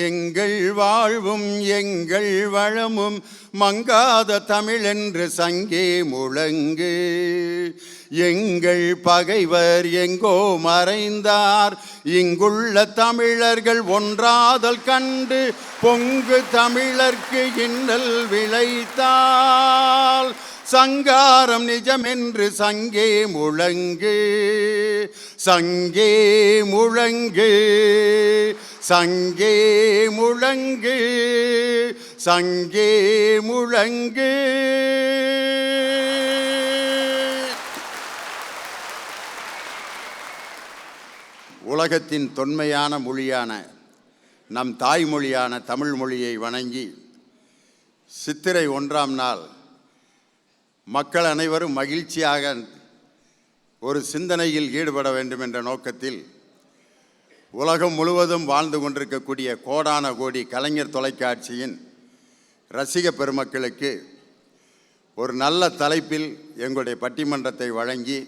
எங்கள் வாழ்வும் எங்கள் வளமும் மங்காத தமிழென்று சங்கே முழங்கு. எங்கள் பகைவர் எங்கோ மறைந்தார், இங்குள்ள தமிழர்கள் ஒன்றாதல் கண்டு பொங்கு தமிழர்க்கு இன்னல் விளைத்தால் சங்காரம் நிஜமென்று சங்கே முழங்கு. சங்கே முழங்கு, சங்கே முழங்கு, சங்கே முழங்கு. உலகத்தின் தொன்மையான மொழியான நம் தாய்மொழியான தமிழ் மொழியை வணங்கி சித்திரை 1ஆம் நாள் மக்கள் அனைவரும் மகிழ்ச்சியாக ஒரு சிந்தனையில் ஈடுபட வேண்டும் என்ற நோக்கத்தில் உலகம் முழுவதும் வாழ்ந்து கொண்டிருக்கக்கூடிய கோடான கோடி கலைஞர் தொலைக்காட்சியின் ரசிக பெருமக்களுக்கு ஒரு நல்ல தலைப்பில் எங்களுடைய பட்டிமன்றத்தை வழங்கி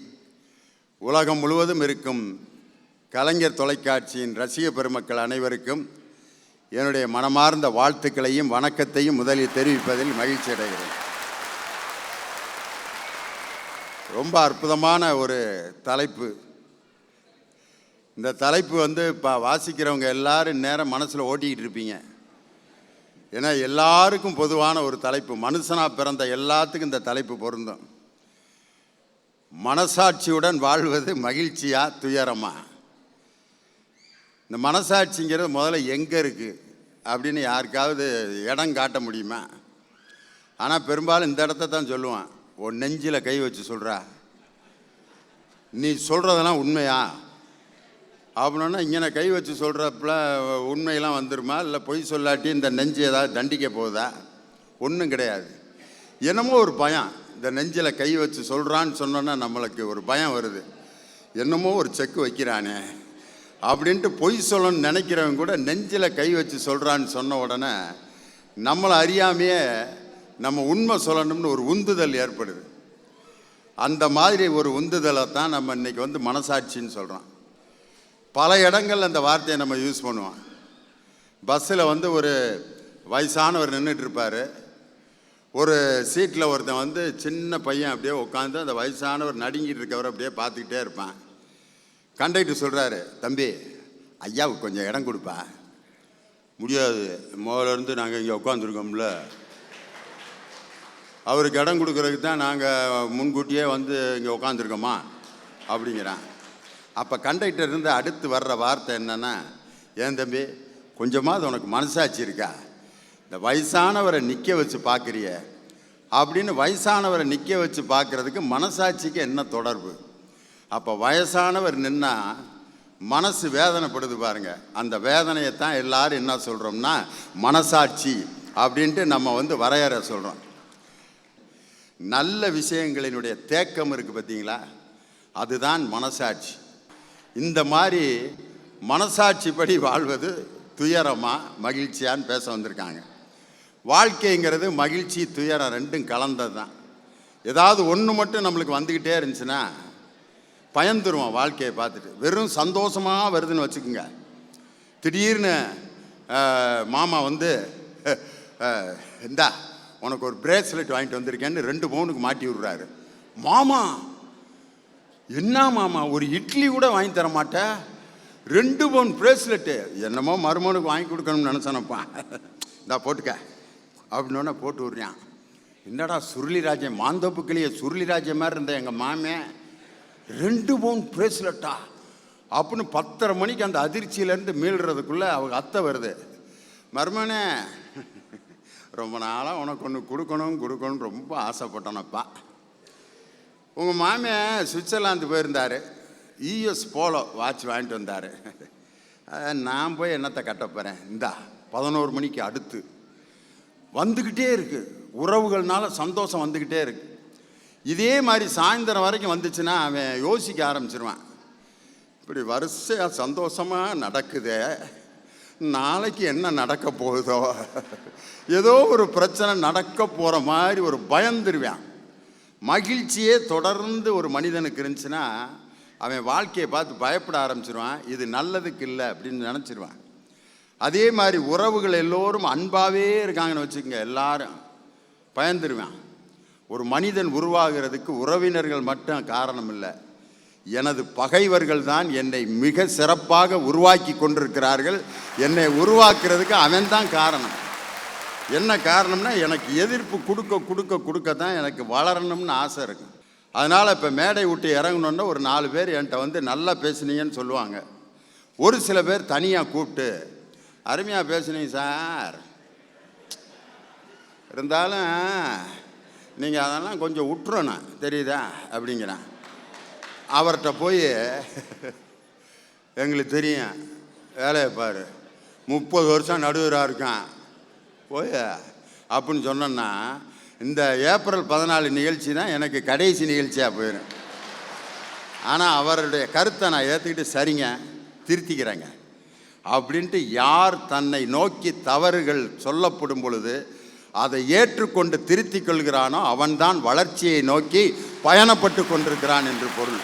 உலகம் முழுவதும் இருக்கும் கலைஞர் தொலைக்காட்சியின் ரசிக பெருமக்கள் அனைவருக்கும் என்னுடைய மனமார்ந்த வாழ்த்துக்களையும் வணக்கத்தையும் முதலில் தெரிவிப்பதில் மகிழ்ச்சி அடைகிறேன். ரொம்ப அற்புதமான ஒரு தலைப்பு. இந்த தலைப்பு இப்போ வாசிக்கிறவங்க எல்லாரும் நேரம் மனசில் ஓட்டிக்கிட்டு இருப்பீங்க. ஏன்னா எல்லாருக்கும் பொதுவான ஒரு தலைப்பு, மனுஷனாக பிறந்த எல்லாத்துக்கும் இந்த தலைப்பு பொருந்தும். மனசாட்சியுடன் வாழ்வது மகிழ்ச்சியா துயரமா? இந்த மனசாட்சிங்கிறது முதல்ல எங்கே இருக்குது அப்படின்னு யாருக்காவது இடம் காட்ட முடியுமா? ஆனால் பெரும்பாலும் இந்த இடத்த தான் சொல்லுவான். உன் நெஞ்சில் கை வச்சு சொல்கிறா, நீ சொல்கிறதெல்லாம் உண்மையா அப்படின்னா இங்கே கை வச்சு சொல்கிறப்பல உண்மையெல்லாம் வந்துடுமா? இல்லை பொய் சொல்லாட்டி இந்த நெஞ்சு ஏதாவது தண்டிக்க போகுதா? ஒன்றும் கிடையாது. என்னமோ ஒரு பயம். இந்த நெஞ்சில் கை வச்சு சொல்கிறான்னு சொன்னோன்னா நம்மளுக்கு ஒரு பயம் வருது. என்னமோ ஒரு செக்கு வைக்கிறானே அப்படின்ட்டு பொய் சொல்லணும்னு நினைக்கிறவங்க கூட நெஞ்சில் கை வச்சு சொல்கிறான்னு சொன்ன உடனே நம்மளை அறியாமையே நம்ம உண்மை சொல்லணும்னு ஒரு உந்துதல் ஏற்படுது. அந்த மாதிரி ஒரு உந்துதலை தான் நம்ம இன்றைக்கி மனசாட்சின்னு சொல்கிறோம். பல இடங்களில் அந்த வார்த்தையை நம்ம யூஸ் பண்ணுவோம். பஸ்ஸில் ஒரு வயசானவர் நின்றுட்டுருப்பார். ஒரு சீட்டில் ஒருத்தன் சின்ன பையன் அப்படியே உட்காந்து அந்த வயசானவர் நடுங்கிட்டு இருக்கவர் அப்படியே பார்த்துக்கிட்டே இருப்பான். கண்டக்டர் சொல்கிறாரு, தம்பி ஐயாவுக்கு கொஞ்சம் இடம் கொடுப்பா. முடியாது, முதலேருந்து நாங்கள் இங்கே உட்காந்துருக்கோம்ல, அவருக்கு இடம் கொடுக்குறதுக்கு தான் நாங்கள் முன்கூட்டியே இங்கே உட்காந்துருக்கோமா அப்படிங்கிறான். அப்போ கண்டக்டர் இருந்து அடுத்து வர்ற வார்த்தை என்னென்னா, ஏன் தம்பி கொஞ்சமாவது உனக்கு மனசாட்சி இருக்கா? இந்த வயசானவரை நிற்க வச்சு பார்க்குறிய அப்படின்னு வயசானவரை நிற்க வச்சு பார்க்குறதுக்கு மனசாட்சிக்கு என்ன தொடர்பு? அப்போ வயசானவர் நின்னா மனசு வேதனைப்படுது பாருங்க. அந்த வேதனையை தான் எல்லாரும் என்ன சொல்கிறோம்னா மனசாட்சி அப்படின்ட்டு நம்ம வரையறை சொல்கிறோம். நல்ல விஷயங்களினுடைய தேக்கம் இருக்குது பார்த்தீங்களா, அதுதான் மனசாட்சி. இந்த மாதிரி மனசாட்சிப்படி வாழ்வது துயரமா மகிழ்ச்சியான்னு பேச வந்திருக்காங்க. வாழ்க்கைங்கிறது மகிழ்ச்சி துயரம் ரெண்டும் கலந்தது தான். ஏதாவது ஒன்று மட்டும் நம்மளுக்கு வந்துக்கிட்டே இருந்துச்சுன்னா பயந்துருவோம். வாழ்க்கையை பார்த்துட்டு வெறும் சந்தோஷமாக வருதுன்னு வச்சுக்கோங்க. திடீர்னு மாமா இந்தா உனக்கு ஒரு பிரேஸ்லெட் வாங்கிட்டு வந்திருக்கேன்னு 2 பவுனுக்கு மாட்டி விடுறாரு. மாமா என்ன மாமா, ஒரு இட்லி கூட வாங்கி தர மாட்டேன், 2 பவுன் பிரேஸ்லெட்டு, என்னமோ மருமனுக்கு வாங்கி கொடுக்கணும்னு நினச்சானப்பா, இந்தா போட்டுக்க அப்படின்னோடனே போட்டு விட்றான். என்னடா சுருளிராஜன், மாந்தோப்புக்கிளியே சுருளிராஜன் மாதிரி இருந்த எங்கள் மாமே 2 பவுன் பிரேஸ்லெட்டா அப்படின்னு 10:30 மணிக்கு அந்த அதிர்ச்சியிலேருந்து மீள்றதுக்குள்ளே அவங்க அத்தை வருது. மருமனே ரொம்ப நாளாக உனக்கு ஒன்று கொடுக்கணும்னு ரொம்ப ஆசைப்பட்டனப்பா. உங்கள் மாமே சுவிட்சர்லாந்து போயிருந்தார், யூஎஸ் போலோ வாட்ச் வாங்கிட்டு வந்தார். நான் போய் என்னத்தை கட்ட போகிறேன், இந்தா 11 மணிக்கு அடுத்து வந்துக்கிட்டே இருக்குது. உறவுகள்னால சந்தோஷம் வந்துக்கிட்டே இருக்குது. இதே மாதிரி சாயந்தரம் வரைக்கும் வந்துச்சுன்னா அவன் யோசிக்க ஆரம்பிச்சிருவான், இப்படி வரிசையாக சந்தோஷமாக நடக்குதே, நாளைக்கு என்ன நடக்க போகுதோ, ஏதோ ஒரு பிரச்சனை நடக்க போகிற மாதிரி ஒரு பயந்துருவான். மகிழ்ச்சியே தொடர்ந்து ஒரு மனிதனுக்கு இருந்துச்சுன்னா அவன் வாழ்க்கையை பார்த்து பயப்பட ஆரம்பிச்சிருவான். இது நல்லதுக்கு இல்லை அப்படின்னு நினச்சிருவான். அதே மாதிரி உறவுகள் எல்லோரும் அன்பாகவே இருக்காங்கன்னு வச்சுக்கோங்க, எல்லாரும் பயந்துருவேன். ஒரு மனிதன் உருவாகிறதுக்கு உறவினர்கள் மட்டும் காரணம் இல்லை, எனது பகைவர்கள் தான் என்னை மிக சிறப்பாக உருவாக்கி கொண்டிருக்கிறார்கள். என்னை உருவாக்குறதுக்கு அவன் தான் காரணம். என்ன காரணம்னா, எனக்கு எதிர்ப்பு கொடுக்க கொடுக்க கொடுக்க தான் எனக்கு வளரணும்னு ஆசை இருக்கு. அதனால் இப்போ மேடை விட்டு இறங்கணுன்னா ஒரு 4 பேர் என்கிட்ட வந்து நல்லா பேசுனீங்கன்னு சொல்லுவாங்க. ஒரு சில பேர் தனியாக கூப்பிட்டு அருமையாக பேசுனீங்க சார், இருந்தாலும் நீங்கள் அதெல்லாம் கொஞ்சம் விட்டுறணும் தெரியுதா அப்படிங்கிறேன். அவர்கிட்ட போய் எங்களுக்கு தெரியும் வேலையை பாரு, 30 வருஷம் நடுவராக இருக்கான் போய் அப்படின்னு சொன்னோன்னா, இந்த ஏப்ரல் 14 நிகழ்ச்சி தான் எனக்கு கடைசி நிகழ்ச்சியாக போயிடும். ஆனால் அவருடைய கருத்தை நான் ஏற்றுக்கிட்டு சரிங்க திருத்திக்கிறேங்க அப்படின்ட்டு யார் தன்னை நோக்கி தவறுகள் சொல்லப்படும் பொழுது அதை ஏற்றுக்கொண்டு திருத்திக் கொள்கிறானோ அவன்தான் வளர்ச்சியை நோக்கி பயணப்பட்டு கொண்டிருக்கிறான் என்று பொருள்.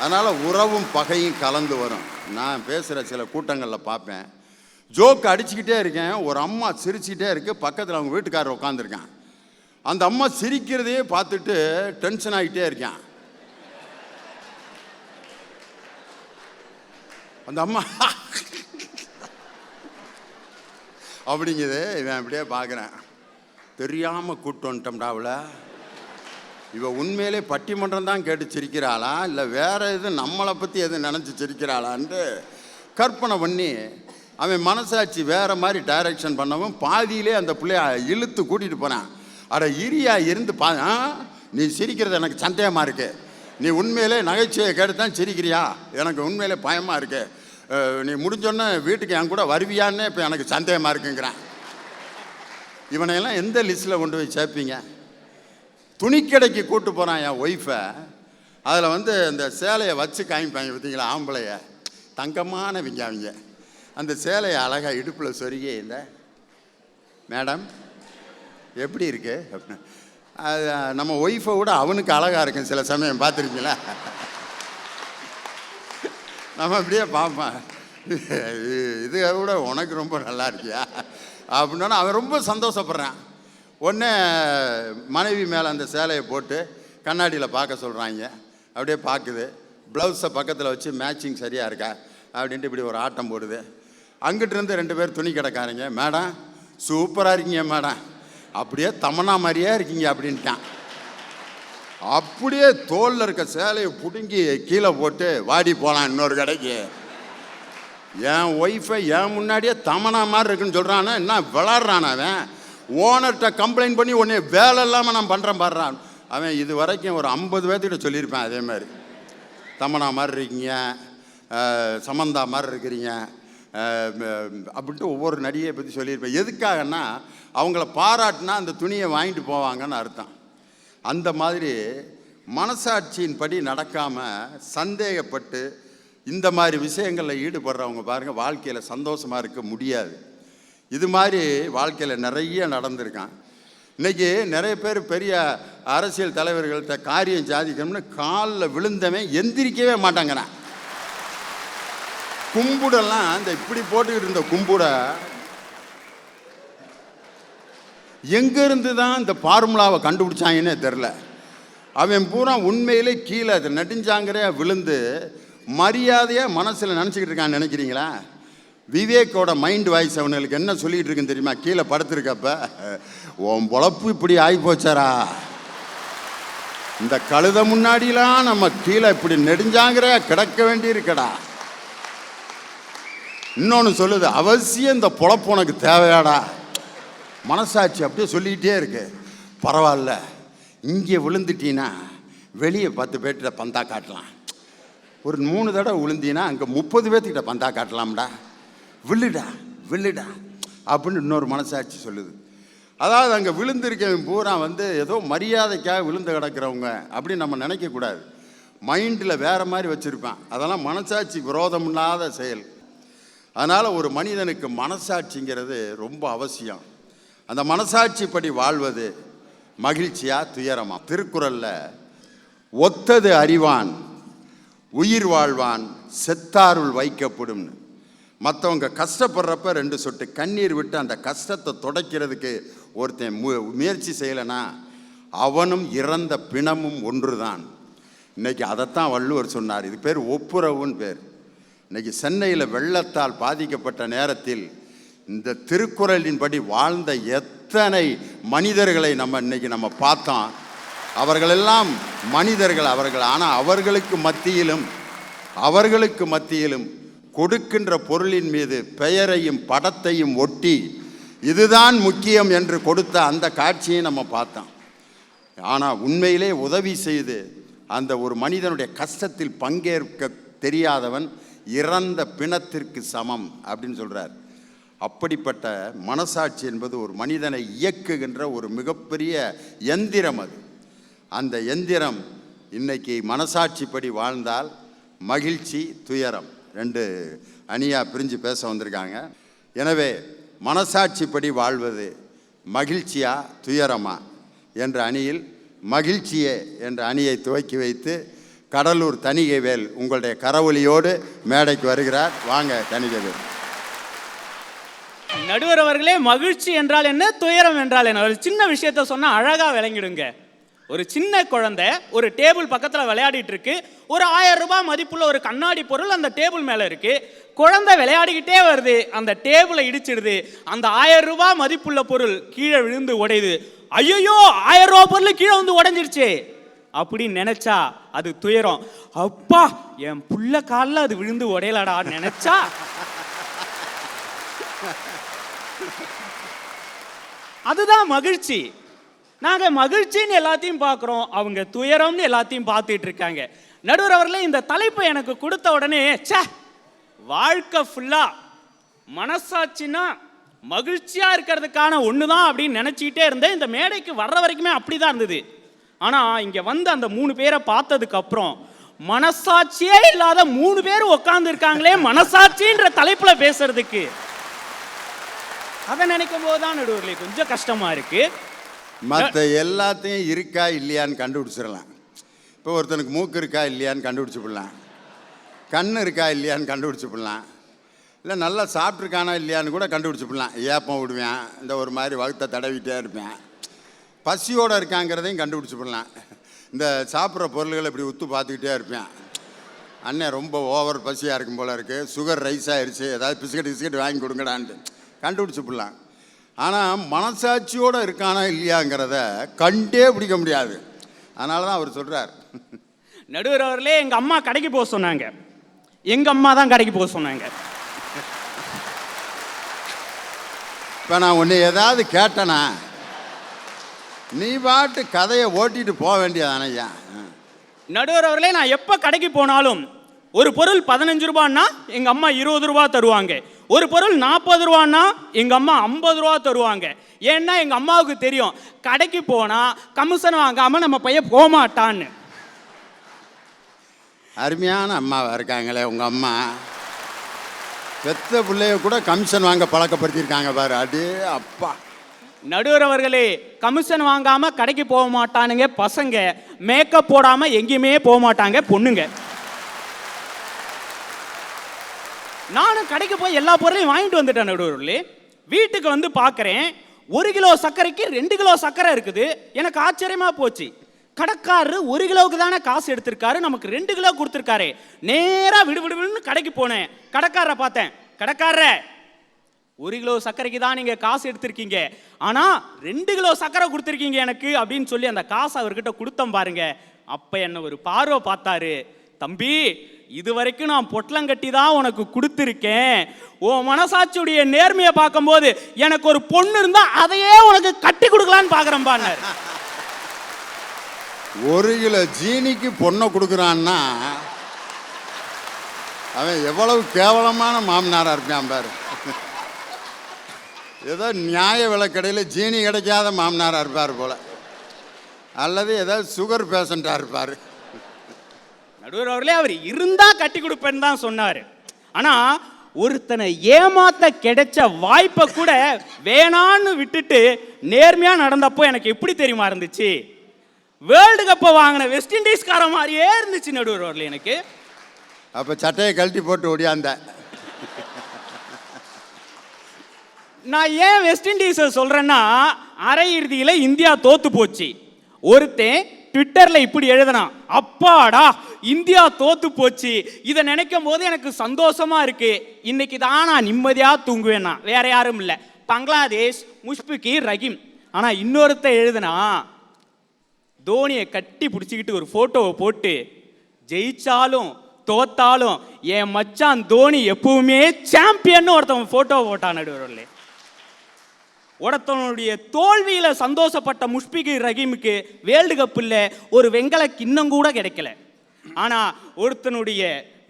அதனால் உறவும் பகையும் கலந்து வரும். நான் பேசுகிற சில கூட்டங்களில் பார்ப்பேன், ஜோக்கு அடிச்சுக்கிட்டே இருக்கேன், ஒரு அம்மா சிரிச்சுக்கிட்டே இருக்கு, பக்கத்தில் அவங்க வீட்டுக்காரர் உட்காந்துருக்கான். அந்த அம்மா சிரிக்கிறதையே பார்த்துட்டு டென்ஷன் ஆகிட்டே இருக்கான். அந்த அம்மா அப்படிங்குது. இவன் அப்படியே பார்க்குறேன், தெரியாமல் கூப்பிட்டு வந்துட்டோம்டா அவளை, இவ உண்மையிலே பட்டிமன்றம் தான் கேட்டு சிரிக்கிறாளா இல்லை வேற எது நம்மளை பற்றி எது நினச்சி சிரிக்கிறாளான்ட்டு கற்பனை பண்ணி அவன் மனசாட்சி வேறு மாதிரி டைரக்ஷன் பண்ணவும் பாதியிலே அந்த பிள்ளைய இழுத்து கூட்டிகிட்டு போனான். அட இரியா இருந்து நீ சிரிக்கிறது எனக்கு சந்தேகமாக இருக்கு, நீ உண்மையிலே நகைச்சுவையை கேட்டு தான் சிரிக்கிறியா, எனக்கு உண்மையிலே பயமாக இருக்கு, நீ முடிஞ்சோன்னே வீட்டுக்கு என் கூட வருவியான்னு இப்போ எனக்கு சந்தேகமாக இருக்குங்கிறான். இவனையெல்லாம் எந்த லிஸ்ட்டில் கொண்டு போய் சேர்ப்பீங்க? துணிக்கடைக்கு கூப்பிட்டு போகிறான் என் ஒய்ஃபை, அதில் வந்து இந்த சேலையை வச்சு காமிப்பாங்க பார்த்தீங்களா, ஆம்பளைய தங்கமானவங்க அவங்க. அந்த சேலையை அழகாக இடுப்பில் சொருகி, இந்த மேடம் எப்படி இருக்கு அப்படின்னு, அது நம்ம ஒய்ஃபை விட அவனுக்கு அழகாக இருக்கும் சில சமயம், பார்த்துருக்கீங்களா? நம்ம அப்படியே பார்ப்பேன், இதை விட உனக்கு ரொம்ப நல்லா இருக்கியா அப்படின்னா அவன் ரொம்ப சந்தோஷப்படுறான். உடனே மனைவி மேலே அந்த சேலையை போட்டு கண்ணாடியில் பார்க்க சொல்கிறாங்க. அப்படியே பார்க்குது, ப்ளவுஸை பக்கத்தில் வச்சு மேட்சிங் சரியாக இருக்கா அப்படின்ட்டு இப்படி ஒரு ஆட்டம் போடுது. அங்கிட்டிருந்து 2 பேர் துணி கடைக்காரங்க, மேடம் சூப்பராக இருக்கீங்க மேடம், அப்படியே தமன்னா மாதிரியே இருக்கீங்க அப்படின்ட்டான். அப்படியே தோளில் இருக்க சேலையை பிடுங்கி கீழே போட்டு வாடி போகலாம் இன்னொரு கடைக்கு. என் ஒய்ஃபை என் முன்னாடியே தமனா மாதிரி இருக்குன்னு சொல்கிறான்னா என்ன விளாட்றான் அவன். ஓனர்கிட்ட கம்ப்ளைண்ட் பண்ணி உடனே வேலை இல்லாமல் நான் பண்ணுறேன் பாடுறான் அவன். இது வரைக்கும் ஒரு 50 பேர்த்திட்ட சொல்லியிருப்பேன் அதே மாதிரி, தமனா மாதிரி இருக்கீங்க, சமந்தா மாதிரி இருக்கிறீங்க அப்படின்ட்டு ஒவ்வொரு நடிகையை பற்றி சொல்லியிருப்பேன். எதுக்காகன்னா அவங்கள பாராட்டினா அந்த துணியை வாங்கிட்டு போவாங்கன்னு அர்த்தம். அந்த மாதிரி மனசாட்சியின் படி நடக்காமல் சந்தேகப்பட்டு இந்த மாதிரி விஷயங்களில் ஈடுபடுறவங்க பாருங்கள், வாழ்க்கையில் சந்தோஷமாக இருக்க முடியாது. இது மாதிரி வாழ்க்கையில் நிறைய நடந்திருக்கான். இன்றைக்கி நிறைய பேர் பெரிய அரசியல் தலைவர்கள்ட்ட காரியம் சாதிக்கணும்னு காலில் விழுந்தவன் எந்திரிக்கவே மாட்டாங்கிறான். கும்புடெல்லாம் இந்த இப்படி போட்டுக்கிட்டு இருந்த கும்புடை எங்கேருந்து தான் இந்த ஃபார்முலாவை கண்டுபிடிச்சாங்கன்னே தெரில. அவன் பூரா உண்மையிலே கீழே அது நெடுஞ்சாங்கரையாக விழுந்து மரியாதையாக மனசில் நினச்சிக்கிட்டு இருக்கான்னு நினைக்கிறீங்களா? விவேக்கோட மைண்ட் வாய்ஸ் அவனுங்களுக்கு என்ன சொல்லிகிட்டு இருக்குன்னு தெரியுமா? கீழே படுத்துருக்கப்ப, உன் பொழப்பு இப்படி ஆகி போச்சாரா, இந்த கழுத முன்னாடிலாம் நம்ம கீழே இப்படி நெடுஞ்சாங்கரையாக கிடக்க வேண்டியிருக்கடா. இன்னொன்று சொல்லுது, அவசியம் இந்த பொழப்பு உனக்கு தேவையாடா. மனசாட்சி அப்படியே சொல்லிக்கிட்டே இருக்கு. பரவாயில்ல, இங்கே விழுந்துட்டீன்னா வெளியே 10 பேர்கிட்ட பந்தா காட்டலாம், ஒரு 3 தடவை விழுந்தீங்கன்னா அங்கே 30 பேர்த்துக்கிட்ட பந்தா காட்டலாம்டா, விழுடா விழுடா அப்படின்னு இன்னொரு மனசாட்சி சொல்லுது. அதாவது அங்கே விழுந்திருக்கவன் பூரா வந்து ஏதோ மரியாதைக்காக விழுந்து கிடக்கிறவங்க அப்படின்னு நம்ம நினைக்கக்கூடாது. மைண்டில் வேறு மாதிரி வச்சுருப்பான். அதெல்லாம் மனசாட்சி விரோதம் இல்லாத செயல். அதனால் ஒரு மனிதனுக்கு மனசாட்சிங்கிறது ரொம்ப அவசியம். அந்த மனசாட்சிப்படி வாழ்வது மகிழ்ச்சியா துயரமா? திருக்குறளில் ஒத்தது அறிவான் உயிர் வாழ்வான் செத்தாருள் வைக்கப்படும்னு. மற்றவங்க கஷ்டப்படுறப்ப 2 சொட்டு கண்ணீர் விட்டு அந்த கஷ்டத்தை துடைக்கிறதுக்கு ஒருத்தன் முயற்சி செய்யலைன்னா அவனும் இறந்த பிணமும் ஒன்று தான். இன்றைக்கி அதைத்தான் வள்ளுவர் சொன்னார். இது பேர் ஒப்புரவுன்னு பேர். இன்றைக்கி சென்னையில் வெள்ளத்தால் பாதிக்கப்பட்ட நேரத்தில் இந்த திருக்குறளின்படி வாழ்ந்த எத்தனை மனிதர்களை நம்ம பார்த்தோம். அவர்களெல்லாம் மனிதர்கள் அவர்கள். ஆனால் அவர்களுக்கு மத்தியிலும் கொடுக்கின்ற பொருளின் மீது பெயரையும் படத்தையும் ஒட்டி இதுதான் முக்கியம் என்று கொடுத்த அந்த காட்சியை நம்ம பார்த்தோம். ஆனால் உண்மையிலே உதவி செய்து அந்த ஒரு மனிதனுடைய கஷ்டத்தில் பங்கேற்க தெரியாதவன் இறந்த பிணத்திற்கு சமம் அப்படின்னு சொல்கிறார். அப்படிப்பட்ட மனசாட்சி என்பது ஒரு மனிதனை இயக்குகின்ற ஒரு மிகப்பெரிய எந்திரம். அந்த எந்திரம் இன்னைக்கு மனசாட்சிப்படி வாழ்ந்தால் மகிழ்ச்சி, துயரம் 2 அணியாக பிரிஞ்சு பேச வந்திருக்காங்க. எனவே மனசாட்சிப்படி வாழ்வது மகிழ்ச்சியா துயரமா என்ற அணியில் மகிழ்ச்சியே என்ற அணியை துவக்கி வைத்து கடலூர் தணிகைவேல் உங்களுடைய கரவொலியோடு மேடைக்கு வருகிறார். வாங்க தணிகைவேல். நடுவர் அவர்களே, மகிழ்ச்சி என்றால் என்ன, துயரம் என்றால் என்ன? ஒரு சின்ன விஷயத்த சொன்னா அழகா விளங்கிடுங்க. ஒரு சின்ன குழந்தை ஒரு டேபிள் பக்கத்தில் விளையாடிட்டு இருக்கு. ஒரு 1000 ரூபாய் மதிப்புள்ள ஒரு கண்ணாடி பொருள் அந்த டேபிள் மேலே இருக்கு. குழந்தை விளையாடிக்கிட்டே வருது, அந்த டேபிளை இடிச்சிடுது. அந்த 1000 ரூபாய் மதிப்புள்ள பொருள் கீழே விழுந்து உடையுது. ஐயோ, 1000 ரூபாய் பொருள் கீழே வந்து உடைஞ்சிருச்சு அப்படின்னு நினைச்சா அது துயரம். அப்பா, என் புள்ள காலில் அது விழுந்து உடையலடா நினைச்சா அதுதான் மகிழ்ச்சி. நாங்க மகிழ்ச்சின்னு எல்லாத்தையும் பார்க்குறோம், அவங்க துயரம்னு எல்லாத்தையும் பார்த்துட்டு இருக்காங்க. நடுவர் அவர்களே, இந்த தலைப்பை எனக்கு கொடுத்த உடனே வாழ்க்கை ஃபுல்லா மனசாட்சின்னா மகிழ்ச்சியா இருக்கிறதுக்கான ஒண்ணுதான் அப்படின்னு நினைச்சிக்கிட்டே இருந்தேன். இந்த மேடைக்கு வர்ற வரைக்குமே அப்படிதான் இருந்தது. ஆனா இங்க வந்து அந்த 3 பேரை பார்த்ததுக்கு அப்புறம் மனசாட்சியே இல்லாத 3 பேர் உட்கார்ந்து இருக்காங்களே மனசாட்சின்ற தலைப்புல பேசுறதுக்கு, அதை நினைக்கும் போதுதான் நடுவர்களே கொஞ்சம் கஷ்டமா இருக்கு. மற்ற எல்லாத்தையும் இருக்கா இல்லையான்னு கண்டுபிடிச்சிடலாம். இப்போ ஒருத்தனுக்கு மூக்கு இருக்கா இல்லையான்னு கண்டுபிடிச்சிடலாம், கண் இருக்கா இல்லையான்னு கண்டுபிடிச்சிடலாம், இல்லை நல்லா சாப்பிட்ருக்கானா இல்லையான்னு கூட கண்டுபிடிச்சிடலாம். ஏப்பம் விடுவேன், இந்த ஒரு மாதிரி வகுத்தை தடவிட்டே இருப்பேன், பசியோடு இருக்காங்கிறதையும் கண்டுபிடிச்சிடலாம். இந்த சாப்பிட்ற பொருள்களை இப்படி உத்து பார்த்துக்கிட்டே இருப்பேன். அண்ணன் ரொம்ப ஓவர் பசியாக இருக்கும் போல இருக்குது, சுகர் ரைஸ் ஆகிடுச்சு, ஏதாவது பிஸ்கட் வாங்கி கொடுங்கடான்ட்டு கண்டுபிடிச்சிடலாம். ஆனால் மனசாட்சியோடு இருக்கானா இல்லையாங்கிறத கண்டே பிடிக்க முடியாது. அதனால தான் அவர் சொல்கிறார். நடுவர் அவர்களே, எங்கள் அம்மா கடைக்கு போக சொன்னாங்க. எங்கள் அம்மா தான் கடைக்கு போக சொன்னாங்க. இப்போ நான் உன்னை ஏதாவது கேட்டேனா நீ பாட்டு கதையை ஓட்டிட்டு போக வேண்டியதான ஐயா. நடுவர் அவர்களே, நான் எப்போ கடைக்கு போனாலும் ஒரு பொருள் 15 ரூபான்னா எங்கள் அம்மா 20 ரூபா தருவாங்க. ஒரு பொருள் 40 ரூபான்னா எங்கள் அம்மா 50 ரூபா தருவாங்க. ஏன்னா எங்கள் அம்மாவுக்கு தெரியும் கடைக்கு போனால் கமிஷன் வாங்காமல் நம்ம பையன் போக மாட்டான்னு. அருமையான அம்மாவாக இருக்காங்களே உங்கள் அம்மா. பெத்த பிள்ளைய கூட கமிஷன் வாங்க பழக்கப்படுத்தியிருக்காங்க பாரு. அடே அப்பா. நடுவர் அவர்களே, கமிஷன் வாங்காமல் கடைக்கு போக மாட்டானுங்க பசங்க, மேக்கப் போடாமல் எங்கேயுமே போக மாட்டாங்க பொண்ணுங்க. நானும் கடைக்கு போய் எல்லா பொருளையும் வாங்கிட்டு வந்துட்டேன் நடுவர்களே. வீட்டுக்கு வந்து பார்க்குறேன் 1 கிலோ சர்க்கரைக்கு 2 கிலோ சர்க்கரை இருக்குது. எனக்கு ஆச்சரியமாக போச்சு. கடைக்காரரு 1 கிலோவுக்கு தானே காசு எடுத்திருக்காரு, நமக்கு 2 கிலோ கொடுத்துருக்காரு. நேராக விடுவிடுன்னு கடைக்கு போனேன். கடைக்காரரை பார்த்தேன். கடைக்காரர, 1 கிலோ சர்க்கரைக்கு தான் நீங்கள் காசு எடுத்திருக்கீங்க, ஆனால் 2 கிலோ சர்க்கரை கொடுத்துருக்கீங்க எனக்கு அப்படின்னு சொல்லி அந்த காசு அவர்கிட்ட கொடுத்தோம் பாருங்க. அப்போ என்ன ஒரு பார்வை பார்த்தாரு. தம்பி, இது வரைக்கும் நான் பொட்டலங்கட்டி தான் உனக்கு கொடுத்துருக்கேன். உன் மனசாட்சியுடைய நேர்மையை பார்க்கும்போது எனக்கு ஒரு பொண்ணு இருந்தா அதையே உனக்கு கட்டி கொடுக்கலான்னு பார்க்குறேன் பாருங்க. 1 கிலோ ஜீனிக்கு பொண்ணை கொடுக்குறான்னா அவன் எவ்வளவு கேவலமான மாமனாராக இருப்பான் பாரு. ஏதோ நியாய விலைக்கடையில் ஜீனி கிடைக்காத மாமனாராக இருப்பார் போல, அல்லது ஏதாவது சுகர் பேஷண்ட்டாக இருப்பார். நடுவர் அவர்களே, அவர் இருந்தா கட்டி கொடுப்பேன்னு தான் சொன்னார். ஆனால் ஒருத்தனை ஏமாத்த கிடைச்ச வாய்ப்பை கூட வேணான்னு விட்டுட்டு நேர்மையாக நடந்தப்போ எனக்கு எப்படி தெரியுமா இருந்துச்சு? வேர்ல்டு கப்பை வாங்கின வெஸ்ட் இண்டீஸ்கார மாதிரியே இருந்துச்சு நடுவர் அவர்களே எனக்கு. அப்போ சட்டையை கழட்டி போட்டு ஓடியாந்த நான் ஏன் வெஸ்ட் இண்டீஸை சொல்றேன்னா, அரையிறுதியில இந்தியா தோத்து போச்சு. ஒருத்தன் ட்விட்டர்ல இப்படி எழுதினான், அப்பாடா இந்தியா தோத்து போச்சு, இதை நினைக்கும் போது எனக்கு சந்தோஷமா இருக்கு, இன்னைக்கு தான் நான் நிம்மதியா தூங்குவேன்னா. வேற யாரும் இல்லை, பங்களாதேஷ் முஷ்பிகி ரஹீம். ஆனா இன்னொருத்த எழுதுனா, தோனியை கட்டி பிடிச்சிக்கிட்டு ஒரு போட்டோவை போட்டு, ஜெயிச்சாலும் தோத்தாலும் என் மச்சான் தோனி எப்பவுமே சாம்பியன் ஒருத்தவன் போட்டோ போட்டான் நடுவர்களே. ஒருத்தனுடைய தோல்வியில சந்தோஷப்பட்ட முஷ்பிகி ரஹீமுக்கு வேர்ல்டு கப்பில் ஒரு வெங்கல கிண்ணம் கூட கிடைக்கல. ஆனா ஒருத்தனுடைய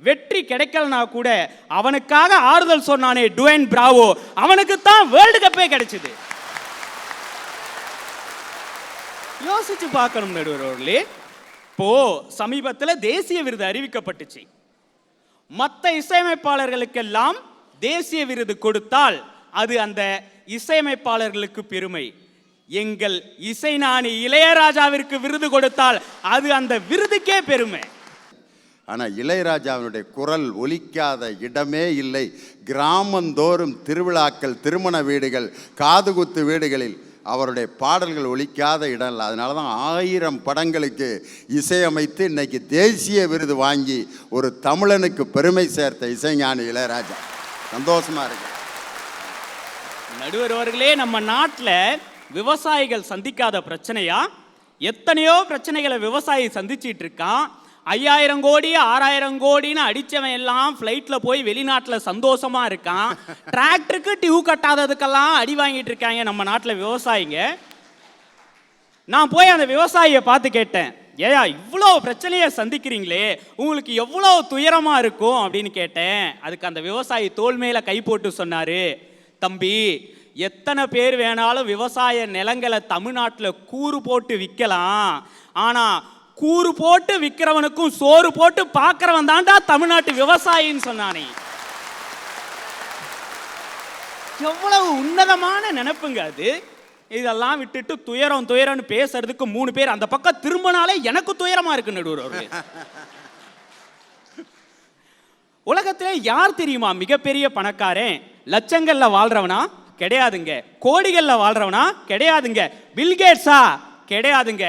வெற்றி கிடைக்கலனா கூட அவனுக்காக ஆறுதல் சொன்னானே டுவேன் பிராவோ, அவனுக்கு தான் வேர்ல்டு கப்பே கிடைச்சது. யோசிச்சு பார்க்கணும் நடுவர்களே. இப்போ சமீபத்தில் தேசிய விருது அறிவிக்கப்பட்டுச்சு. மற்ற இசையமைப்பாளர்களுக்கெல்லாம் தேசிய விருது கொடுத்தால் அது அந்த இசையமைப்பாளர்களுக்கு பெருமை. எங்கள் இசைஞானி இளையராஜாவிற்கு விருது கொடுத்தால் அது அந்த விருதுக்கே பெருமை. ஆனால் இளையராஜாவினுடைய குரல் ஒலிக்காத இடமே இல்லை. கிராமந்தோறும் திருவிழாக்கள், திருமண வீடுகள், காதுகுத்து வீடுகளில் அவருடைய பாடல்கள் ஒலிக்காத இடம் இல்லை. அதனால தான் 1000 படங்களுக்கு இசையமைத்து இன்னைக்கு தேசிய விருது வாங்கி ஒரு தமிழனுக்கு பெருமை சேர்த்த இசைஞானி இளையராஜா. சந்தோஷமா இருக்கு. நடுவர் அவர்களே, நம்ம நாட்டில் விவசாயிகள் சந்திக்காத பிரச்சனையா? எத்தனையோ பிரச்சனைகளை விவசாயி சந்திச்சிட்டு இருக்கான். 5000 கோடி 6000 கோடின்னு அடித்தவன் எல்லாம் ஃப்ளைட்டில் போய் வெளிநாட்டில் சந்தோஷமா இருக்கான். டிராக்டருக்கு டியூ கட்டாததுக்கெல்லாம் அடி வாங்கிட்டு இருக்காங்க நம்ம நாட்டில் விவசாயிங்க. நான் போய் அந்த விவசாயியை பார்த்து கேட்டேன், ஏயா இவ்வளோ பிரச்சனையை சந்திக்கிறீங்களே, உங்களுக்கு எவ்வளோ துயரமாக இருக்கும் அப்படின்னு கேட்டேன். அதுக்கு அந்த விவசாயி தோள் மேலே கை போட்டு சொன்னார், தம்பி எத்தனை பேர் வேணாலும் விவசாய நிலங்களை தமிழ்நாட்டில் கூறு போட்டு விற்கலாம், ஆனால் கூறு போட்டு விற்கிறவனுக்கும் சோறு போட்டு பார்க்கிறவன் தான்டா தமிழ்நாட்டு விவசாயின்னு சொன்னானே. எவ்வளவு உன்னதமான நினைப்புங்க அது. இதெல்லாம் விட்டுட்டு துயரம் துயரம்னு பேசுறதுக்கு 3 பேர் அந்த பக்கம் திரும்பினாலே எனக்கு துயரமா இருக்கு நடுவர். உலகத்திலே யார் தெரியுமா மிகப்பெரிய பணக்காரன்? லட்சங்கள்ல வாழ்றவனா? கிடையாதுங்க. கோடிகள்ல வாழ்றவனா? கிடையாதுங்க. பில்கேட்ஸா? கிடையாதுங்க.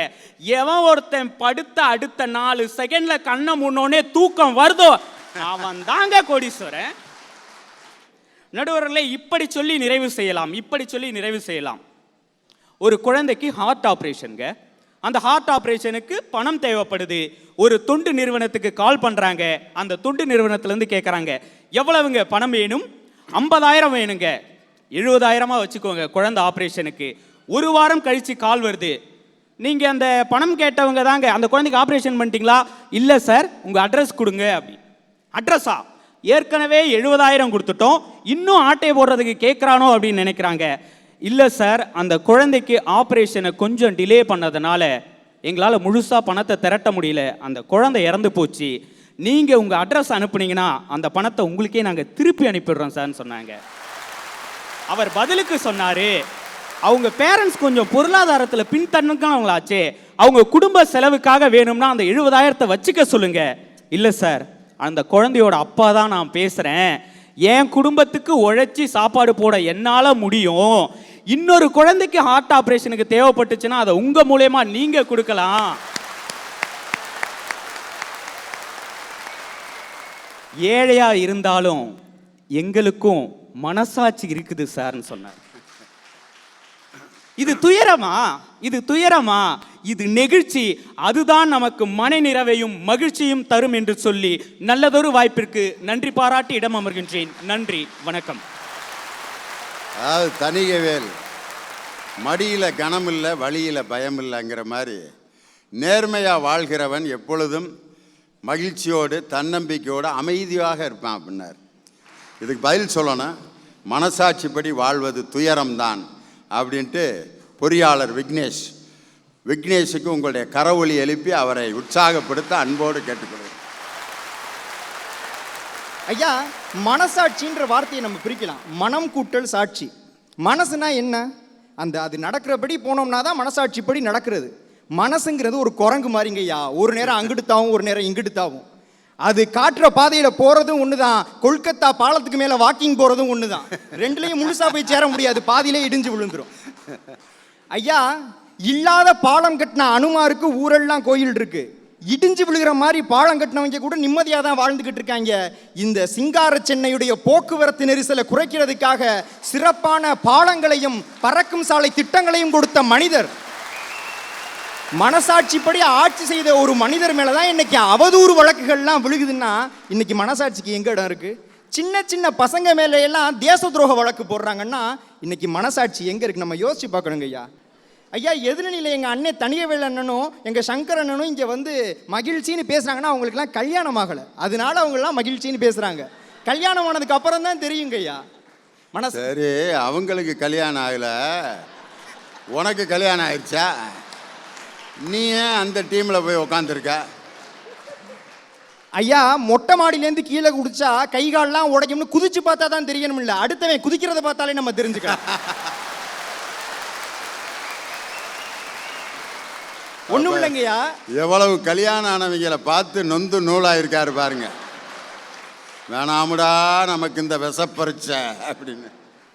எவன் ஒருத்தன் படுத்த அடுத்த 4 செகண்ட்ல கண்ணை மூடனே தூக்கம் வருதோ அவன் தாங்க கோடீஸ்வரன். நடுவர்களே, இப்படி சொல்லி நிறைவு செய்யலாம். ஒரு குழந்தைக்கு ஹார்ட் ஆப்ரேஷனுங்க. அந்த ஹார்ட் ஆப்ரேஷனுக்கு பணம் தேவைப்படுது. ஒரு தொண்டு நிறுவனத்துக்கு கால் பண்றாங்க. அந்த தொண்டு நிறுவனத்திலேருந்து கேட்குறாங்க, எவ்வளவுங்க பணம் வேணும்? 50,000 வேணுங்க. 70,000 வச்சுக்கோங்க குழந்தை ஆப்ரேஷனுக்கு. 1 வாரம் கழிச்சு கால் வருது, நீங்க அந்த பணம் கேட்டவங்க தாங்க, அந்த குழந்தைக்கு ஆப்ரேஷன் பண்ணிட்டீங்களா? இல்லை சார், உங்க அட்ரஸ் கொடுங்க. அப்படி அட்ரஸா? ஏற்கனவே 70,000 கொடுத்துட்டோம், இன்னும் ஆட்டை போடுறதுக்கு கேட்குறானோ அப்படின்னு நினைக்கிறாங்க. இல்லை சார், அந்த குழந்தைக்கு ஆப்ரேஷனை கொஞ்சம் டிலே பண்ணதுனால எங்களால் முழுசாக பணத்தை திரட்ட முடியல, அந்த குழந்தை இறந்து போச்சு, நீங்கள் உங்கள் அட்ரஸ் அனுப்புனீங்கன்னா அந்த பணத்தை உங்களுக்கே நாங்கள் திருப்பி அனுப்பிடுறோம் சார்ன்னு சொன்னாங்க. அவர் பதிலுக்கு சொன்னார், அவங்க பேரண்ட்ஸ் கொஞ்சம் பொருளாதாரத்தில் பின்தங்கவங்களாச்சே, அவங்க குடும்ப செலவுக்காக வேணும்னா அந்த 70,000 வச்சுக்க சொல்லுங்க. இல்லை சார், அந்த குழந்தையோட அப்பா தான் நான் பேசுகிறேன், என் குடும்பத்துக்கு உழைச்சி சாப்பாடு போட என்னால் முடியும், இன்னொரு குழந்தைக்கு ஹார்ட் ஆப்ரேஷனுக்கு தேவைப்பட்டுச்சுன்னா அதை உங்க மூலமா நீங்க கொடுக்கலாம். ஏழையா இருந்தாலும் எங்களுக்கும் மனசாட்சி இருக்குது சார்னு சொன்னார். இது துயரமா? இது நெகிழ்ச்சி. அதுதான் நமக்கு மன நிறைவையும் மகிழ்ச்சியும் தரும் என்று சொல்லி நல்லதொரு வாய்ப்பிற்கு நன்றி பாராட்டி இடம் அமர்கின்றேன். நன்றி, வணக்கம். அதாவது தனிகவேல், மடியில் கனம் இல்லை, வழியில் பயம் இல்லைங்கிற மாதிரி நேர்மையாக வாழ்கிறவன் எப்பொழுதும் மகிழ்ச்சியோடு தன்னம்பிக்கையோடு அமைதியாக இருப்பான் அப்படின்னார். இதுக்கு பதில் சொல்லணும், மனசாட்சிப்படி வாழ்வது துயரம்தான் அப்படின்ட்டு பொறியாளர் விக்னேஷுக்கு உங்களுடைய கரவொலி எழுப்பி அவரை உற்சாகப்படுத்த அன்போடு கேட்டுக்கொள்கிறேன். ஐயா, மனசாட்சின்ற வார்த்தையை நம்ம பிரிக்கலாம். மனம் கூட்டல் சாட்சி. மனசுனா என்ன? அது நடக்கிறபடி போனோம்னா தான் மனசாட்சிப்படி நடக்கிறது. மனசுங்கிறது ஒரு குரங்கு மாதிரிங்க ஐயா, ஒரு நேரம் அங்கிட்டு தாவும், ஒரு நேரம் இங்கிட்டு தாவும். அது காட்டுற பாதையில போறதும் ஒண்ணுதான், கொல்கத்தா பாலத்துக்கு மேல வாக்கிங் போறதும் ஒண்ணுதான். ரெண்டுலயும் முழுசா போய் சேர முடியாது, பாதியிலே இடிஞ்சு விழுந்துரும். ஐயா, இல்லாத பாலம் கட்டின அனுமாருக்கு ஊரெல்லாம் கோயில் இருக்கு. இடிஞ்சு விழுகிற மாதிரி பாலம் கட்டினவங்க கூட நிம்மதியாக தான் வாழ்ந்துகிட்டு இருக்காங்க. இந்த சிங்கார சென்னையுடைய போக்குவரத்து நெரிசலை குறைக்கிறதுக்காக சிறப்பான பாலங்களையும் பறக்கும் சாலை திட்டங்களையும் கொடுத்த மனிதர், மனசாட்சிப்படி ஆட்சி செய்த ஒரு மனிதர் மேலதான் இன்னைக்கு அவதூறு வழக்குகள்லாம் விழுகுதுன்னா இன்னைக்கு மனசாட்சிக்கு எங்க இடம் இருக்கு? சின்ன சின்ன பசங்க மேல எல்லாம் தேச துரோக வழக்கு போடுறாங்கன்னா இன்னைக்கு மனசாட்சி எங்க இருக்கு? நம்ம யோசிச்சு பார்க்கணுங்க ஐயா. ஐயா, எதிரணியில் எங்கள் அண்ணன் தனியவேல் அண்ணனும் எங்கள் சங்கர் அண்ணனும் இங்கே வந்து மகிழ்ச்சின்னு பேசுகிறாங்கன்னா அவங்களுக்குலாம் கல்யாணம் ஆகலை, அதனால அவங்களாம் மகிழ்ச்சின்னு பேசுகிறாங்க. கல்யாணம் ஆனதுக்கு அப்புறம் தான் தெரியுங்க ஐயா மனசு. சரி, அவங்களுக்கு கல்யாணம் ஆகலை, உனக்கு கல்யாணம் ஆயிடுச்சா? நீ ஏன் அந்த டீமில் போய் உக்காந்துருக்க? ஐயா, மொட்டை மாடியிலேருந்து கீழே குடிச்சா கை கால்லாம் உடைக்கும்னு குதிச்சு பார்த்தா தான் தெரியணும், இல்லை அடுத்தவன் குதிக்கிறத பார்த்தாலே நம்ம தெரிஞ்சுக்கலாம். ஒண்ணும் இல்லைங்கய்யா. எவ்வளவு கல்யாணம் ஆனவங்களை பார்த்து நொந்து நூலாயிருக்காரு பாருங்க. வேணாமுடா நமக்கு இந்த விஷப்பறிச்ச அப்படின்னு.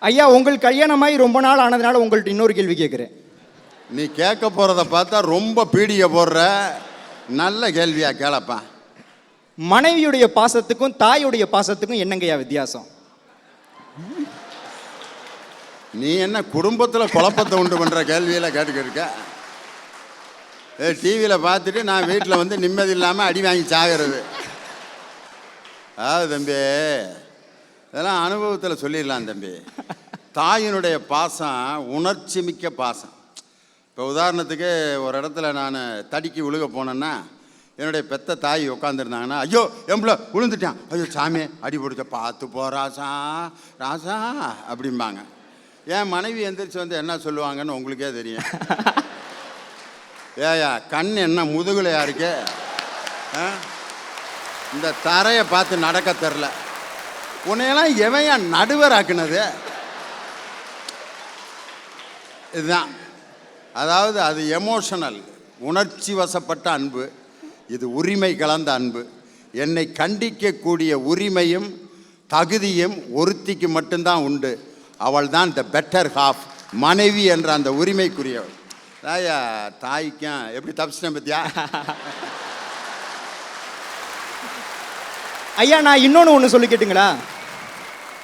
ஐயா, உங்கள் கல்யாணமாய் ரொம்ப நாள் ஆனதுனால உங்கள்ட்ட இன்னொரு கேள்வி கேட்குறேன். நீ கேட்க போறத பார்த்தா ரொம்ப பீடிய போடுற. நல்ல கேள்வியா கேளப்பா. மனைவியுடைய பாசத்துக்கும் தாயுடைய பாசத்துக்கும் என்னங்கய்யா வித்தியாசம்? நீ என்ன குடும்பத்தில் குழப்பத்தை உண்டு பண்ற கேள்வியில கேட்டுக்கிட்டு இருக்க? டிவியில் பார்த்துட்டு நான் வீட்டில் வந்து நிம்மதி இல்லாமல் அடி வாங்கி சாகிறது. அதாவது தம்பி, இதெல்லாம் அனுபவத்தில் சொல்லிடலாம் தம்பி. தாயினுடைய பாசம் உணர்ச்சி மிக்க பாசம். இப்போ உதாரணத்துக்கு ஒரு இடத்துல நான் தடிக்கி விழுக போனேன்னா என்னுடைய பெத்த தாய் உட்காந்துருந்தாங்கன்னா, ஐயோ எம்பளை விழுந்துட்டான், ஐயோ சாமி அடி பிடிச்ச பார்த்து போ ராசா ராசா அப்படிம்பாங்க. என் மனைவி எந்திரிச்சு வந்து என்ன சொல்லுவாங்கன்னு உங்களுக்கே தெரியும். ஏயா கண் என்ன முதுகுலையா இருக்கு, இந்த தரையை பார்த்து நடக்க தெரில, உன்னையெல்லாம் எவையா நடுவர் ஆக்குனது? இதுதான். அதாவது அது எமோஷனல், உணர்ச்சி வசப்பட்ட அன்பு. இது உரிமை கலந்த அன்பு. என்னை கண்டிக்கக்கூடிய உரிமையும் தகுதியும் ஒருத்திக்கு மட்டும்தான் உண்டு. அவள் தான் த பெட்டர் ஹாஃப், மனைவி என்ற அந்த உரிமைக்குரியவள். தாயா தாய்க்கும் எப்படி தப்பிச்சிட்டேன் பத்தியா? ஐயா, நான் இன்னொன்று சொல்லி கேட்டுங்களா?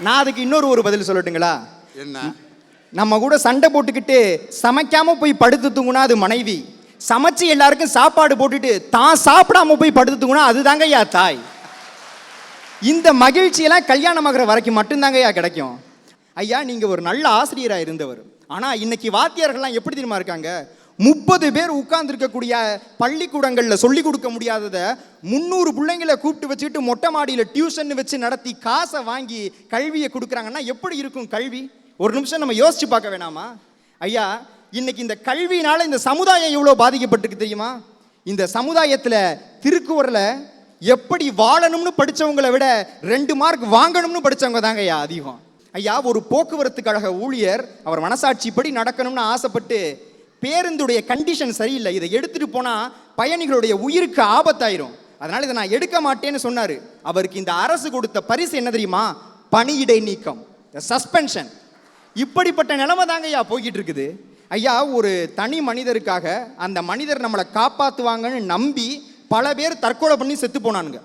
நான் அதுக்கு இன்னொரு பதில் சொல்லட்டுங்களா? என்ன? நம்ம கூட சண்டை போட்டுக்கிட்டு சமைக்காம போய் படுத்து தூங்குனா அது மனைவி, சமைச்சு எல்லாருக்கும் சாப்பாடு போட்டுட்டு தான் சாப்பிடாம போய் படுத்து தூங்குனா அதுதாங்க ஐயா தாய். இந்த மகிழ்ச்சியெல்லாம் கல்யாணம் ஆகிற வரைக்கும் மட்டும்தாங்க ஐயா கிடைக்கும். ஐயா, நீங்க ஒரு நல்ல ஆசிரியராக இருந்தவர். ஆனா இன்னைக்கு வாத்தியார்கள்லாம் எப்படி தெரியுமா இருக்காங்க? 30 பேர் உட்கார்ந்து இருக்கக்கூடிய பள்ளிக்கூடங்கள்ல சொல்லி கொடுக்க முடியாததை 300 பிள்ளைங்களை கூப்பிட்டு வச்சுட்டு மொட்டை மாடியில டியூஷன் வச்சு நடத்தி காசை வாங்கி கல்வியை கொடுக்குறாங்கன்னா எப்படி இருக்கும் கல்வி? ஒரு நிமிஷம் நம்ம யோசிச்சு பார்க்க வேணாமா? ஐயா, இன்னைக்கு இந்த கல்வியினால இந்த சமுதாயம் எவ்வளவு பாதிக்கப்பட்டிருக்கு தெரியுமா? இந்த சமுதாயத்துல திருக்குறள்ல எப்படி வாழணும்னு படிச்சவங்களை விட 2 மார்க் வாங்கணும்னு படிச்சவங்க தாங்க ஐயா அதிகம். ஐயா, ஒரு போக்குவரத்து கழக ஊழியர் அவர் மனசாட்சிப்படி நடக்கணும்னு ஆசைப்பட்டு பேருந்துடைய கண்டிஷன் சரியில்லை, இதை எடுத்துட்டு போனா பயணிகளுடைய உயிருக்கு ஆபத்தாயிரும், அதனால இதை நான் எடுக்க மாட்டேன்னு சொன்னாரு. அவருக்கு இந்த அரசு கொடுத்த பரிசு என்ன தெரியுமா? பணியிடை நீக்கம், சஸ்பென்ஷன். இப்படிப்பட்ட நிலைமை தாங்க ஐயா போய்கிட்டு இருக்குது. ஐயா, ஒரு தனி மனிதருக்காக அந்த மனிதர் நம்மளை காப்பாற்றுவாங்கன்னு நம்பி பல பேர் தற்கொலை பண்ணி செத்து போனானுங்க.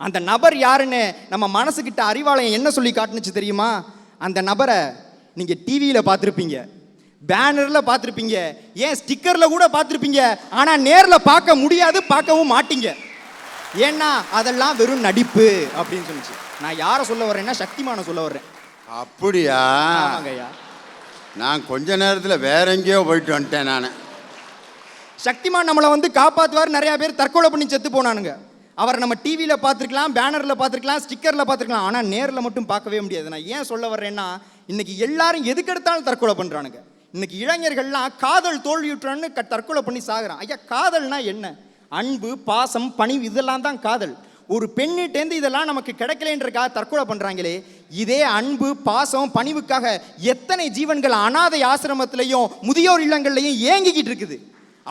அந்த நபர் யாருன்னு நம்ம மனசுக்கிட்ட அறிவாலயம் என்ன சொல்லி காட்டுனுச்சு தெரியுமா? அந்த நபரை நீங்க டிவியில பார்த்துருப்பீங்க, பேனர்ல பார்த்துருப்பீங்க, ஏன் ஸ்டிக்கர்ல கூட பார்த்துருப்பீங்க. ஆனா நேர்ல பார்க்க முடியாது, பார்க்கவும் மாட்டீங்க. ஏன்னா அதெல்லாம் வெறும் நடிப்பு அப்படின்னு சொல்லிச்சு. நான் யாரை சொல்ல வர்றேன்னா சக்திமான சொல்ல வர்றேன். அப்படியா? ஆமாங்கய்யா. நான் கொஞ்ச நேரத்தில் வேற எங்கேயோ போயிட்டு வந்துட்டேன். நான் சக்திமான் நம்மளை வந்து காப்பாற்றுவார், நிறைய பேர் தற்கொலை பண்ணி செத்து போனானுங்க. அவரை நம்ம டிவியில் பார்த்துருக்கலாம், பேனரில் பார்த்துருக்கலாம், ஸ்டிக்கரில் பார்த்துருக்கலாம், ஆனால் நேரில் மட்டும் பார்க்கவே முடியாது. நான் ஏன் சொல்ல வர்றேன்னா இன்னைக்கு எல்லாரும் எதுக்கு எடுத்தாலும் தற்கொலை பண்ணுறானுங்க. இன்னைக்கு இளைஞர்கள்லாம் காதல் தோல்வியுற்றான்னு தற்கொலை பண்ணி சாகுறான். ஐயா, காதல்னா என்ன? அன்பு, பாசம், பணிவு, இதெல்லாம் தான் காதல். ஒரு பெண்ணிட்டேந்து இதெல்லாம் நமக்கு கிடைக்கலன்றக்காக தற்கொலை பண்ணுறாங்களே, இதே அன்பு, பாசம், பணிவுக்காக எத்தனை ஜீவன்கள் அனாதை ஆசிரமத்திலையும் முதியோர் இல்லங்கள்லையும் ஏங்கிக்கிட்டு இருக்குது.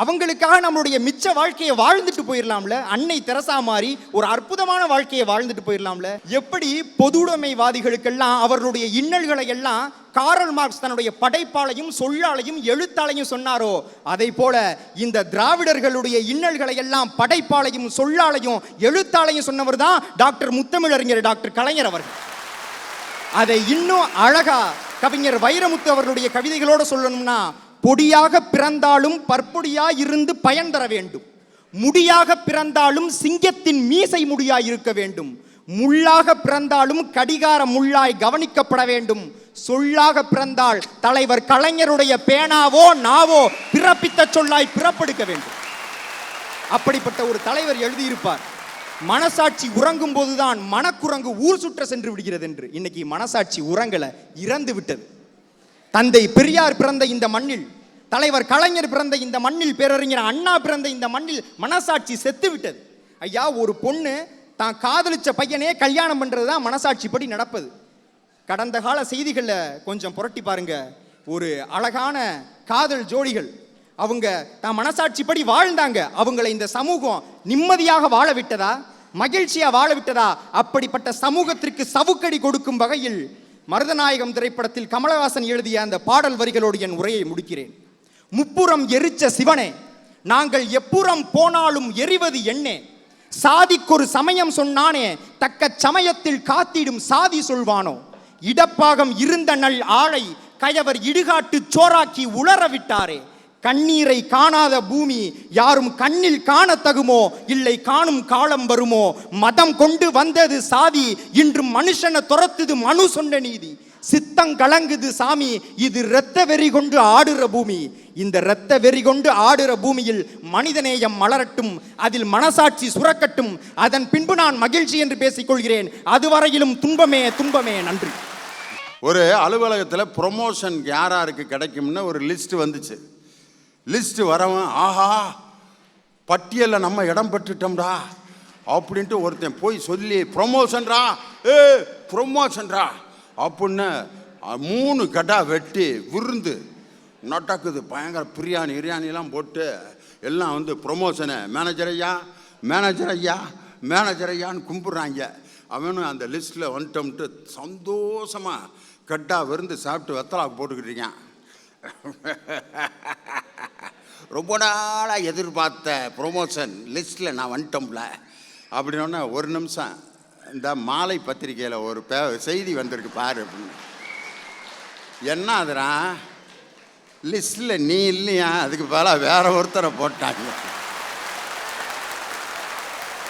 அவங்களுக்காக நம்மளுடைய மிச்ச வாழ்க்கையை வாழ்ந்துட்டு போயிடலாம்ல. அன்னை தெரசா மாதிரி ஒரு அற்புதமான வாழ்க்கையை வாழ்ந்துட்டு போயிடலாம்ல. எப்படி பொதுவுடைமைவாதிகளுக்கெல்லாம் அவர்களுடைய இன்னல்களை எல்லாம் காரல் மார்க்ஸ் தன்னுடைய படைப்பாளையும் சொல்லாளையும் எழுத்தாளையும் சொன்னாரோ, அதை போல இந்த திராவிடர்களுடைய இன்னல்களை எல்லாம் படைப்பாளையும் சொல்லாளையும் எழுத்தாளையும் சொன்னவர் தான் டாக்டர் முத்தமிழறிஞர் டாக்டர் கலைஞர் அவர்கள். அதை இன்னும் அழகா கவிஞர் வைரமுத்து அவர்களுடைய கவிதைகளோடு சொல்லணும்னா, பொடியாக பிறந்தாலும் பற்பொடியாய் இருந்து பயன் தர வேண்டும், முடியாக பிறந்தாலும் சிங்கத்தின் மீசை முடியாய் இருக்க வேண்டும், முள்ளாக பிறந்தாலும் கடிகார முள்ளாய் கவனிக்கப்பட வேண்டும், சொல்லாக பிறந்தால் தலைவர் கலைஞருடைய பேனாவோ நாவோ பிறப்பித்த சொல்லாய் பிறப்பெடுக்க வேண்டும். அப்படிப்பட்ட ஒரு தலைவர் எழுதியிருப்பார், மனசாட்சி உறங்கும் போதுதான் மனக்குரங்கு ஊர் சுற்ற சென்று விடுகிறது என்று. இன்னைக்கு மனசாட்சி உறங்கல, இறந்து விட்டது. தந்தை பெரியார் பிறந்த இந்த மண்ணில், தலைவர் கலைஞர் பிறந்த இந்த மண்ணில், பேரறிஞர் அண்ணா பிறந்த இந்த மண்ணில் மனசாட்சி செத்து விட்டது. ஐயா, ஒரு பொண்ணு தான் காதலிச்ச பையனே கல்யாணம் பண்றது தான் மனசாட்சிப்படி நடப்பது. கடந்த கால செய்திகளில் கொஞ்சம் புரட்டி பாருங்க. ஒரு அழகான காதல் ஜோடிகள், அவங்க தான் மனசாட்சிப்படி வாழ்ந்தாங்க. அவங்களை இந்த சமூகம் நிம்மதியாக வாழ விட்டதா, மகிழ்ச்சியா வாழ விட்டதா? அப்படிப்பட்ட சமூகத்திற்கு சவுக்கடி கொடுக்கும் வகையில் மருதநாயகம் திரைப்படத்தில் கமலஹாசன் எழுதிய அந்த பாடல் வரிகளோடு என் உரையை முடிக்கிறேன். முப்புறம் எரிச்ச சிவனே, நாங்கள் எப்புறம் போனாலும் எரிவது என்னே, சாதிக்கொரு சமயம் சொன்னானே, தக்க சமயத்தில் காத்திடும் சாதி சொல்வானோ, இடப்பாகம் இருந்த நல் ஆளை கயவர் இடுகாட்டு சோறாக்கி உளர விட்டாரே, கண்ணீரை காணாத பூமி யாரும் கண்ணில் காண தகுமோ, இல்லை காணும் காலம் வருமோ, மதம் கொண்டு வந்தது சாதி இன்று மனுஷனை துரத்துது மனு சொன்ன நீதி, சித்தம் கலங்குது சாமி இது இரத்த வெறி கொண்டு ஆடுற பூமி, இந்த இரத்த வெறி கொண்டு ஆடுற பூமியில் மனிதநேயம் மலரட்டும், அதில் மனசாட்சி சுரக்கட்டும், அதன் பின்பு நான் மகிழ்ச்சி என்று பேசிக்கொள்கிறேன். அதுவரையிலும் துன்பமே துன்பமே. நன்றி. ஒரு அலுவலகத்தில் ப்ரொமோஷன் யாராருக்கு கிடைக்கும்னு ஒரு லிஸ்ட் வந்துச்சு. லிஸ்ட் வரவன், ஆஹா பட்டியலில் நம்ம இடம் பெற்றுட்டோம்டா அப்படின்ட்டு ஒருத்தன் போய் சொல்லி ப்ரொமோஷன்ரா ப்ரொமோஷன்ரா அப்படின்னு 3 கடா வெட்டி விருந்து நடக்குது. பயங்கர பிரியாணி கிரியாணிலாம் போட்டு எல்லாம் வந்து ப்ரொமோஷனு, மேனேஜர் ஐயா மேனேஜர் ஐயா மேனேஜர் ஐயான்னு கும்பிட்றாங்க. அவனும் அந்த லிஸ்ட்டில் வந்துட்டோம்ட்டு சந்தோஷமாக கட்டா விருந்து சாப்பிட்டு வெத்தலாக்கு போட்டுக்கிட்டீங்க. ரொம்ப நாளாக எதிர்பார்த்த ப்ரொமோஷன் லிஸ்ட்டில் நான் வந்துட்டோம்ல அப்படின்னோடனே, ஒரு நிமிஷம் இந்த மாலை பத்திரிக்கையில் ஒரு செய்தி வந்திருக்கு பாரு அப்படின்னு. என்ன அதுரா லிஸ்ட்டில் நீ இல்லையா, அதுக்கு பதிலாக வேற ஒருத்தரை போட்டாங்க.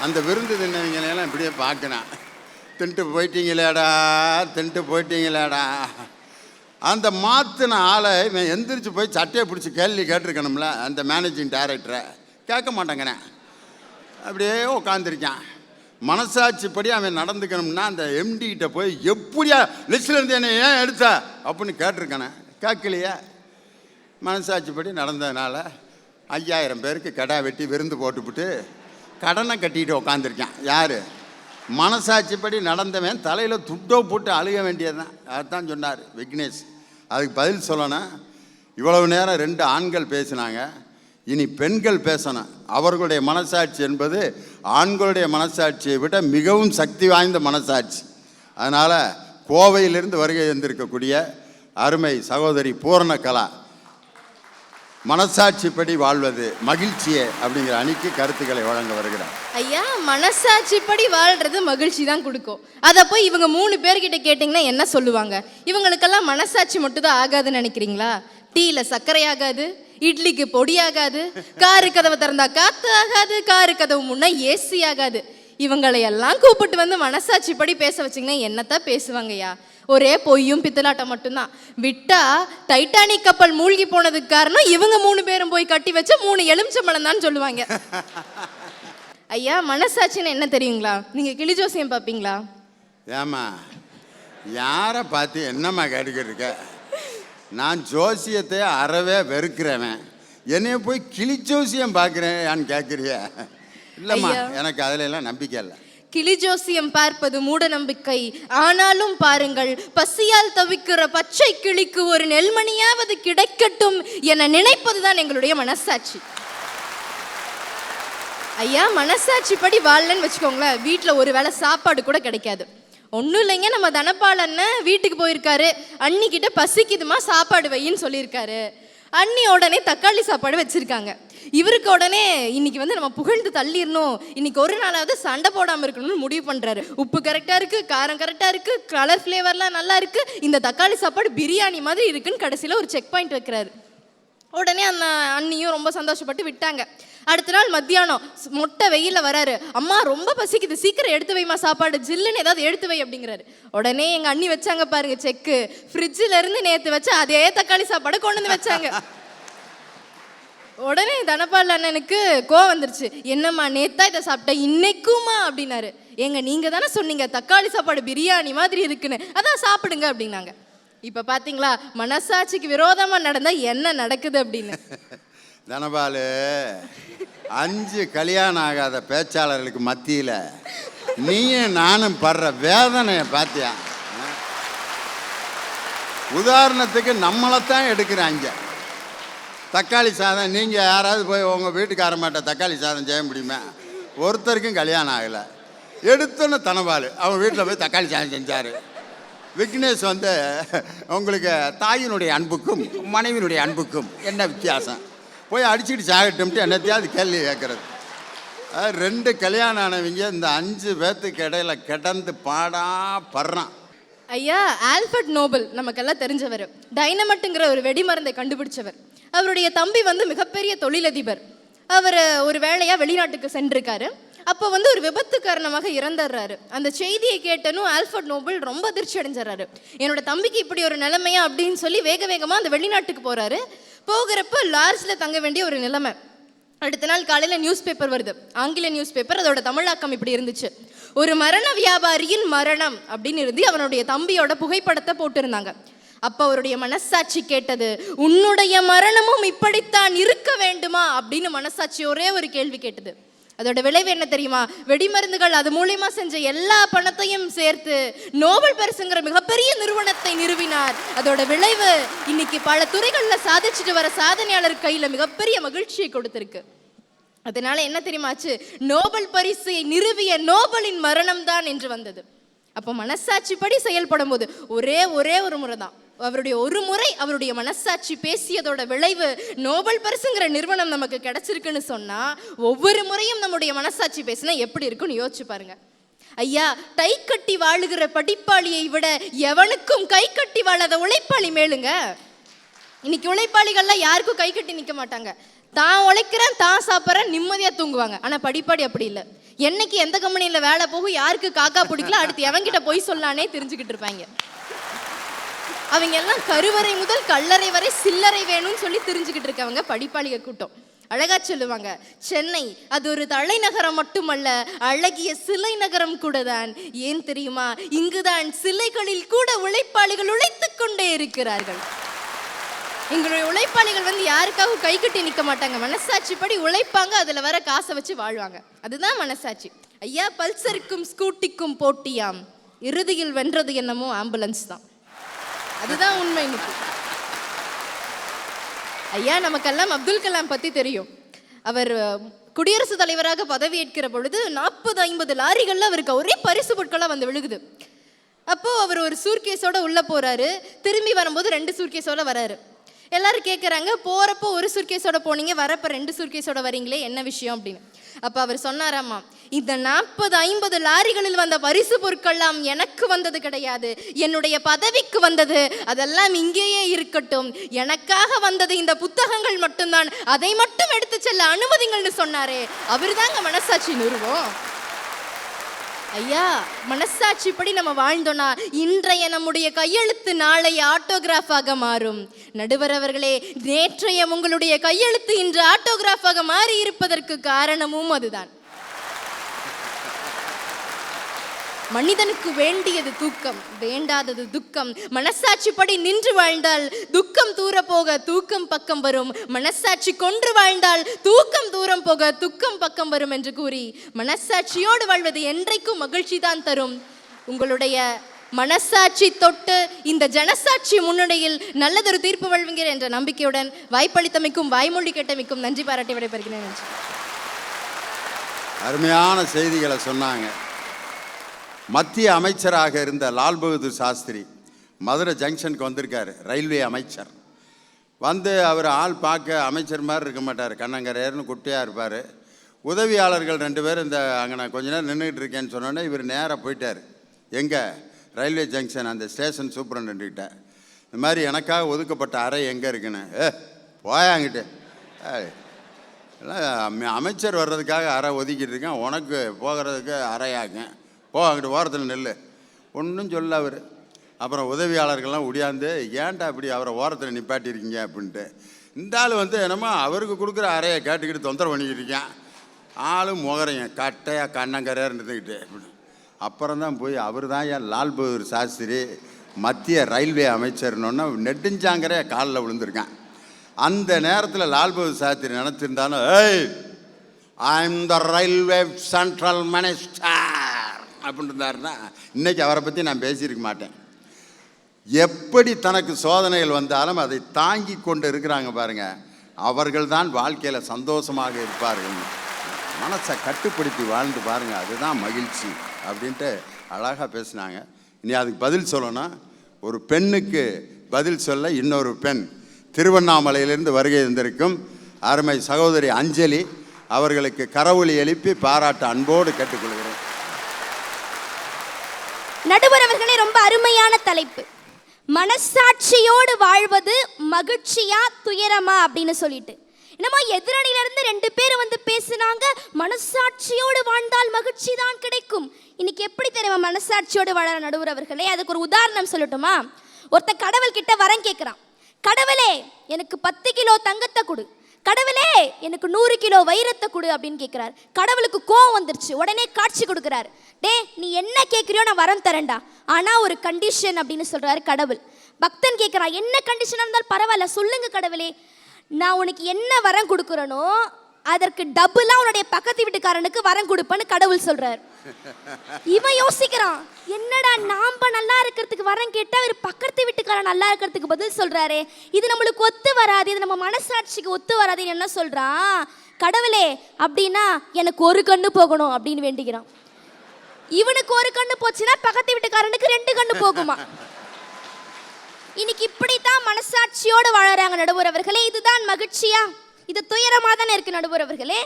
அந்த விருந்து தின்னவங்களெல்லாம் இப்படியே பார்க்கணும். தின்ட்டு போயிட்டீங்களேடா. அந்த மாற்றின ஆளை இவன் எந்திரிச்சு போய் சட்டையை பிடிச்சி கேள்வி கேட்டிருக்கணும்ல. அந்த மேனேஜிங் டைரக்டரை கேட்க மாட்டேங்கிறேன், அப்படியே உட்காந்துருக்கான். மனசாட்சிப்படி அவன் நடந்துக்கணும்னா அந்த எம்டிகிட்ட போய் எப்படியா லிஸ்ட்டில் இருந்து என்ன ஏன் எடுத்த அப்படின்னு கேட்டிருக்கானே, கேட்கலையே. மனசாட்சிப்படி நடந்ததுனால 5000 பேருக்கு கடை வெட்டி விருந்து போட்டுவிட்டு கடனை கட்டிக்கிட்டு உட்காந்துருக்கான். யார்? மனசாட்சிப்படி நடந்தவன் தலையில் துட்டோ போட்டு அழுக வேண்டியதுதான். அதுதான் சொன்னார் விக்னேஷ். அதுக்கு பதில் சொல்லணும். இவ்வளவு நேரம் 2 ஆண்கள் பேசினாங்க, இனி பெண்கள் பேசணும். அவர்களுடைய மனசாட்சி என்பது ஆண்களுடைய மனசாட்சியை விட மிகவும் சக்தி வாய்ந்த மனசாட்சி. அதனால் கோவையிலிருந்து வருகை வந்திருக்கக்கூடிய அருமை சகோதரி பூரணகலா, மனசாட்சிப்படி வாழ்வது மகிழ்ச்சியே அப்படிங்கிற அணிக்கு கருத்துக்களை வழங்க வருகிறார். ஐயா, மனசாட்சிப்படி வாழ்றது மகிழ்ச்சி தான் கொடுக்கும். அதை போய் இவங்க 3 பேர்கிட்ட கேட்டிங்கன்னா என்ன சொல்லுவாங்க? இவங்களுக்கெல்லாம் மனசாட்சி மட்டும் தான் ஆகாதுன்னு நினைக்கிறீங்களா? டீயில் சர்க்கரை ஆகாது, இட்லிக்கு பொடி ஆகாது, காரு கதவை திறந்தா காற்று ஆகாது, காரு கதவு முன்னா ஏசி ஆகாது. இவங்களையெல்லாம் கூப்பிட்டு வந்து மனசாட்சிப்படி பேச வச்சிங்கன்னா என்னத்தான் பேசுவாங்கய்யா? ஒரே பொய்யும் பித்தலாட்டம் மட்டும்தான். விட்டா டைட்டானிக் கப்பல் மூழ்கி போனதுக்கு காரணம் இவங்க 3 பேரும் போய் கட்டி வச்ச 3 எலுமிச்சம்பழம் தான் சொல்லுவாங்க. ஐயா, மனசாட்சின்னு என்ன தெரியுங்களா? நீங்க கிளி ஜோசியம் பார்ப்பீங்களா? ஏமா யாரை பார்த்து என்னம்மா கேட்டுக்கிட்டு இருக்க? நான் ஜோசியத்தை அறவே வெறுக்கிறவன், என்னைய போய் கிளி ஜோசியம் பார்க்குறேன் கேட்குறிய? இல்லைம்மா, எனக்கு அதில் எல்லாம் நம்பிக்கை இல்லை. கிளி ஜோசியம் பார்ப்பது மூட நம்பிக்கை. ஆனாலும் பாருங்கள், பசியால் தவிக்கிற பச்சை கிளிக்கு ஒரு நெல்மணியாவது கிடைக்கட்டும் என நினைப்பதுதான் எங்களுடைய மனசாட்சி. ஐயா மனசாட்சிப்படி வாழலன்னு வச்சுக்கோங்களேன், வீட்டில் ஒரு வேளை சாப்பாடு கூட கிடைக்காது. ஒன்றும் இல்லைங்க, நம்ம தனபால் அண்ணன் வீட்டுக்கு போயிருக்காரு, அண்ணிக்கிட்ட பசிக்குதுமா சாப்பாடு வையின்னு சொல்லியிருக்காரு. அண்ணி உடனே தக்காளி சாப்பாடு வச்சுருக்காங்க. இவருக்கு உடனே இன்னைக்கு வந்து நம்ம புகழ்ந்து தள்ளிடணும், இன்னைக்கு ஒரு நாளாவது சண்டை போடாமல் இருக்கணும்னு முடிவு பண்ணுறாரு. உப்பு கரெக்டாக இருக்குது, காரம் கரெக்டாக இருக்குது, கலர் ஃப்ளேவர்லாம் நல்லா இருக்குது, இந்த தக்காளி சாப்பாடு பிரியாணி மாதிரி இருக்குன்னு கடைசியில் ஒரு செக் பாயிண்ட் வைக்கிறாரு. உடனே அந்த அண்ணியும் ரொம்ப சந்தோஷப்பட்டு விட்டாங்க. அடுத்த நாள் மத்தியானம் மொட்டை வெயிலில் வராரு. அம்மா ரொம்ப பசிக்குது, சீக்கிரம் எடுத்து வைமா சாப்பாடு, ஜில்லுன்னு ஏதாவது எடுத்து வை அப்படிங்கிறாரு. உடனே எங்கள் அண்ணி வச்சாங்க பாருங்க செக்கு, ஃப்ரிட்ஜில் இருந்து நேற்று வச்சு அதே தக்காளி சாப்பாடு கொண்டு வந்து வச்சாங்க. உடனே தனபால் அண்ணனுக்கு கோவம் வந்துருச்சு. என்னம்மா நேத்தா இதை சாப்பிட்டேன், இன்னைக்குமா அப்படின்னாரு. ஏங்க நீங்கள் தானே சொன்னீங்க தக்காளி சாப்பாடு பிரியாணி மாதிரி இருக்குன்னு, அதான் சாப்பிடுங்க அப்படின்னாங்க. இப்போ பார்த்தீங்களா மனசாட்சிக்கு விரோதமாக நடந்தால் என்ன நடக்குது அப்படின்னு. தனபால் 5 கல்யாணம் ஆகாத பேச்சாளர்களுக்கு மத்தியில் நீயும் நானும் படுற வேதனையை பார்த்தியா? உதாரணத்துக்கு நம்மளைத்தான் எடுக்கிறாங்க. தக்காளி சாதம் நீங்கள் யாராவது போய் உங்கள் வீட்டுக்காரமாட்ட தக்காளி சாதம் செய்ய முடியுமா? ஒருத்தருக்கும் கல்யாணம் ஆகலை. எடுத்தோன்னு தனபால் அவன் வீட்டில் போய் தக்காளி சாதம் செஞ்சார். விக்னேஷ் வந்து உங்களுக்கு தாயினுடைய அன்புக்கும் மனைவியினுடைய அன்புக்கும் என்ன வித்தியாசம், போய் அடிச்சுக்கிட்டு சாகட்டும்ட்டு என்னத்தையாவது கேள்வி கேட்குறது. 2 கல்யாணம் ஆனவங்க இந்த 5 பேர்த்துக்கு இடையில கிடந்து படுறான். ஐயா ஆல்ஃபர்ட் நோபல் நமக்கெல்லாம் தெரிஞ்சவர், டைனமட்டுங்கிற ஒரு வெடிமருந்தை கண்டுபிடிச்சவர். அவருடைய தம்பி வந்து மிகப்பெரிய தொழிலதிபர். அவர் ஒரு வேலையாக வெளிநாட்டுக்கு சென்றிருக்காரு. அப்போ வந்து ஒரு விபத்து காரணமாக இறந்துடுறாரு. அந்த செய்தியை கேட்டனும் ஆல்ஃபர்ட் நோபல் ரொம்ப அதிர்ச்சி அடைஞ்சிடறாரு. என்னோட தம்பிக்கு இப்படி ஒரு நிலைமையா அப்படின்னு சொல்லி வேக வேகமாக அந்த வெளிநாட்டுக்கு போகிறாரு. போகிறப்ப லார்ஜில் தங்க வேண்டிய ஒரு நிலைமை. அடுத்த நாள் காலையில் நியூஸ் பேப்பர் வருது, ஆங்கில நியூஸ் பேப்பர். அதோட தமிழாக்கம் இப்படி இருந்துச்சு: ஒரு மரண வியாபாரியின் மரணம் அப்படின்னு இருந்து அவனுடைய தம்பியோட புகைப்படத்தை போட்டிருந்தாங்க. அப்போ அவருடைய மனசாட்சி கேட்டது, உன்னுடைய மரணமும் இப்படித்தான் இருக்க வேண்டுமா அப்படின்னு மனசாட்சி ஒரே ஒரு கேள்வி கேட்டது. அதோட விளைவு என்ன தெரியுமா? வெடிமருந்துகள் அது மூலியமா செஞ்ச எல்லா பணத்தையும் சேர்த்து நோபல் பரிசுங்கிற மிகப்பெரிய நிறுவனத்தை நிறுவினார். அதோட விளைவு இன்னைக்கு பல துறைகளில் சாதிச்சுட்டு வர சாதனையாளர் கையில மிகப்பெரிய மகிழ்ச்சியை கொடுத்திருக்கு. அதனால என்ன தெரியுமாச்சு? நோபல் பரிசை நிறுவிய நோபலின் மரணம் தான் என்று வந்தது. அப்போ மனசாட்சிப்படி செயல்படும் போது ஒரே ஒரு முறை தான், அவருடைய ஒரு முறை அவருடைய மனசாட்சி பேசியதோட விளைவு நோபல் பரிசுங்கிற நிறுவனம் நமக்கு கிடைச்சிருக்குன்னு சொன்னா, ஒவ்வொரு முறையும் நம்முடைய மனசாட்சி பேசினா எப்படி இருக்குன்னு யோசிச்சு பாருங்க. ஐயா டை கட்டி வாழுகிற படிப்பாளியை விட எவனுக்கும் கை கட்டி வாழாத உழைப்பாளி மேலுங்க. இன்னைக்கு உழைப்பாளிகள்லாம் யாருக்கும் கை கட்டி நிற்க மாட்டாங்க. தான் உழைக்கிறேன், தான் சாப்பிட்றேன், நிம்மதியாக தூங்குவாங்க. ஆனால் படிப்பாளி அப்படி இல்லை. என்னைக்கு எந்த கம்பெனியில் வேலை போகும், யாருக்கு காக்கா பிடிக்கல, அடுத்து எவங்கிட்ட போய் சொல்லானே தெரிஞ்சுக்கிட்டு இருப்பாங்க. அவங்க எல்லாம் கருவறை முதல் கல்லறை வரை சில்லறை வேணும்னு சொல்லி தெரிஞ்சுக்கிட்டு இருக்கவங்க படிப்பாளிக கூட்டம். அழகா சொல்லுவாங்க, சென்னை அது ஒரு தலைநகரம் மட்டுமல்ல, அழகிய சிலை நகரம் கூட தான். ஏன் தெரியுமா? இங்குதான் சிலைகளில் கூட உழைப்பாளிகள் உழைத்துக் கொண்டே இருக்கிறார்கள். எங்களுடைய உழைப்பாளிகள் வந்து யாருக்காக கை கட்டி நிற்க மாட்டாங்க, மனசாட்சிப்படி உழைப்பாங்க, அதில் வர காசை வச்சு வாழ்வாங்க. அதுதான் மனசாட்சி. ஐயா பல்சருக்கும் ஸ்கூட்டிக்கும் போட்டியாம், இறுதியில் வென்றது என்னமோ ஆம்புலன்ஸ் தான். அதுதான் உண்மை. இன்னைக்கு ஐயா நமக்கெல்லாம் அப்துல் கலாம் பற்றி தெரியும். அவர் குடியரசுத் தலைவராக பதவியேற்கிற பொழுது 40-50 லாரிகளில் அவருக்கு ஒரே பரிசு பொருட்களாக வந்து விழுகுது. அப்போது அவர் ஒரு சூட்கேஸோட உள்ளே போகிறாரு, திரும்பி வரும்போது 2 சூட்கேஸோட வராரு. எல்லாரும் கேட்குறாங்க, போகிறப்போ ஒரு சூட்கேஸோட போனீங்க, வரப்போ 2 சூட்கேஸோட வரீங்களே, என்ன விஷயம் அப்படின்னு. அப்போ அவர் சொன்னாராம்மா, இந்த 40-50 லாரிகளில் வந்த பரிசு பொருட்கள்லாம் எனக்கு வந்தது கிடையாது, என்னுடைய பதவிக்கு வந்தது. அதெல்லாம் இங்கேயே இருக்கட்டும், எனக்காக வந்தது இந்த புத்தகங்கள் மட்டும்தான், அதை மட்டும் எடுத்து செல்ல அனுமதிங்கள்னு சொன்னாரே, அவர் தாங்க மனசாட்சி நிறுவம். ஐயா மனசாட்சிப்படி நம்ம வாழ்ந்தோன்னா இன்றைய நம்முடைய கையெழுத்து நாளை ஆட்டோகிராஃபாக மாறும். நடுவர் அவர்களே, நேற்றைய உங்களுடைய கையெழுத்து இன்று ஆட்டோகிராஃபாக மாறி இருப்பதற்கு காரணமும் அதுதான். மனிதனுக்கு வேண்டியது தூக்கம், வேண்டாதது துக்கம். மனசாட்சிப்படி நின்று வாழ்ந்தால் துக்கம் தூர போக தூக்கம் பக்கம் வரும், மனசாட்சி கொன்று வாழ்ந்தால் தூக்கம் தூரம் போக துக்கம் பக்கம் வரும் என்று கூறி மனசாட்சியோடு வாழ்வது என்றைக்கும் மகிழ்ச்சி தான் தரும். உங்களுடைய மனசாட்சி தொட்டு இந்த ஜனசாட்சி முன்னிலையில் நல்லதொரு தீர்ப்பு வழங்குகிற என்ற நம்பிக்கையுடன் வாய்ப்பளித்தமைக்கும் வாய்மொழி கேட்டமைக்கும் நன்றி பாராட்டி விடைபெறுகிறேன். நன்றி. அருமையான செய்திகளை சொன்னாங்க. மத்திய அமைச்சராக இருந்த லால் பகதூர் சாஸ்திரி மதுரை ஜங்ஷனுக்கு வந்திருக்காரு, ரயில்வே அமைச்சர். வந்து அவர் ஆள் பார்க்க அமைச்சர் மாதிரி இருக்க மாட்டார், கண்ணங்கரையர்னு குட்டியாக இருப்பார். உதவியாளர்கள் 2 பேர் இந்த அங்கே நான் கொஞ்ச நேரம் நின்றுக்கிட்டு இருக்கேன்னு சொன்னோன்னே இவர் நேராக போயிட்டார். எங்கே? ரயில்வே ஜங்ஷன் அந்த ஸ்டேஷன் சூப்பரண்டுகிட்ட. இந்த மாதிரி எனக்காக ஒதுக்கப்பட்ட அறை எங்கே இருக்குன்னு. போயாங்கிட்டு எல்லாம் அமைச்சர் வர்றதுக்காக அறை ஒதுக்கிட்டு இருக்கேன், உனக்கு போகிறதுக்கு அறையாங்க, அங்கிட்டு ஓரத்தில் நெல். ஒன்றும் சொல்ல அவர். அப்புறம் உதவியாளர்கள்லாம் ஒடியாந்து ஏன்டா இப்படி அவரை ஓரத்தில் நிப்பாட்டியிருக்கீங்க அப்படின்ட்டு. இந்த ஆள் வந்து என்னமோ அவருக்கு கொடுக்குற அறையை கேட்டுக்கிட்டு தொந்தரவு பண்ணிக்கிட்டு இருக்கேன். ஆளும் முகரைங்க கட்டையாக கண்ணங்கரையாக இருந்துக்கிட்டு. அப்புறம் தான் போய் அவர் தான் ஏன் லால் பகதூர் சாஸ்திரி மத்திய ரயில்வே அமைச்சர்னோன்னா நெடுஞ்சாங்கரையாக காலில் விழுந்திருக்கேன். அந்த நேரத்தில் லால் பகதூர் சாஸ்திரி நினச்சிருந்தாலும் I'm the railway central minister அப்படின்னு இருந்தாருன்னா இன்றைக்கி அவரை பற்றி நான் பேசியிருக்க மாட்டேன். எப்படி தனக்கு சோதனைகள் வந்தாலும் அதை தாங்கி கொண்டு இருக்கிறாங்க பாருங்க, அவர்கள் தான் வாழ்க்கையில் சந்தோஷமாக இருப்பார்கள். மனசை கட்டுப்படுத்தி வாழ்ந்து பாருங்கள், அதுதான் மகிழ்ச்சி அப்படின்ட்டு அழகாக பேசினாங்க. இனி அதுக்கு பதில் சொல்லணும். ஒரு பெண்ணுக்கு பதில் சொல்ல இன்னொரு பெண் திருவண்ணாமலையிலிருந்து வருகை இருந்திருக்கும் அருமை சகோதரி அஞ்சலி அவர்களுக்கு கரவொலி எழுப்பி பாராட்ட அன்போடு கேட்டுக்கொள்கிறேன். நடுவர் அவர்களே, ரொம்ப அருமையான தலைப்பு. மனசாட்சியோடு வாழ்வது மகிழ்ச்சியா துயரமா அப்படின்னு சொல்லிட்டு என்னமோ எதிரணியில இருந்து 2 பேர் வந்து பேசினாங்க, மனசாட்சியோடு வாழ்ந்தால் மகிழ்ச்சி தான் கிடைக்கும். இன்னைக்கு எப்படி தெரியுமா மனசாட்சியோடு வாழற நடுவர் அவர்களே? அதுக்கு ஒரு உதாரணம் சொல்லட்டுமா? ஒருத்த கடவுள் கிட்ட வரம் கேட்கிறான். கடவுளே எனக்கு 10 கிலோ தங்கத்தை கொடு, கடவுளே எனக்கு 100 கிலோ வைரத்தை கொடு அப்படின்னு கேட்கிறார். கடவுளுக்கு கோவம் வந்துருச்சு. உடனே காட்சி கொடுக்குறாரு. டே நீ என்ன கேட்குறியோ நான் வரம் தரேன்டா, ஆனா ஒரு கண்டிஷன் அப்படின்னு சொல்றாரு கடவுள். பக்தன் கேட்கிறான், என்ன கண்டிஷனாக இருந்தாலும் பரவாயில்ல சொல்லுங்க கடவுளே, நான் உனக்கு என்ன வரம் கொடுக்குறனோ அதற்கு டபுளா உன்னுடைய பக்கத்து வீட்டுக்காரனுக்கு வரம் கொடுப்பேன்னு கடவுள் சொல்றாரு. இவன் யோசிக்கிறான், என்னடா நாம நல்லா இருக்கிறதுக்கு வரம் கேட்டா அவர் பக்கத்து வீட்டுக்காரன் நல்லா இருக்கிறதுக்கு பதில் சொல்றாரு, இது நம்மளுக்கு ஒத்து வராது, இது நம்ம மனசாட்சிக்கு ஒத்து வராதுன்னு என்ன சொல்றான், கடவுளே அப்படின்னா எனக்கு ஒரு கண்ணு போகணும் அப்படின்னு வேண்டிக்கிறான். இவனுக்கு ஒரு கண்ணு போச்சுன்னா பக்கத்து வீட்டுக்காரனுக்கு 2 கண்ணு போகுமா? இன்னைக்கு இப்படித்தான் மனசாட்சியோடு வாழறாங்க நடுவர் அவர்களே. இதுதான் மகிழ்ச்சியா? இது துயரமா தானே இருக்கு நடுவர் அவர்களே.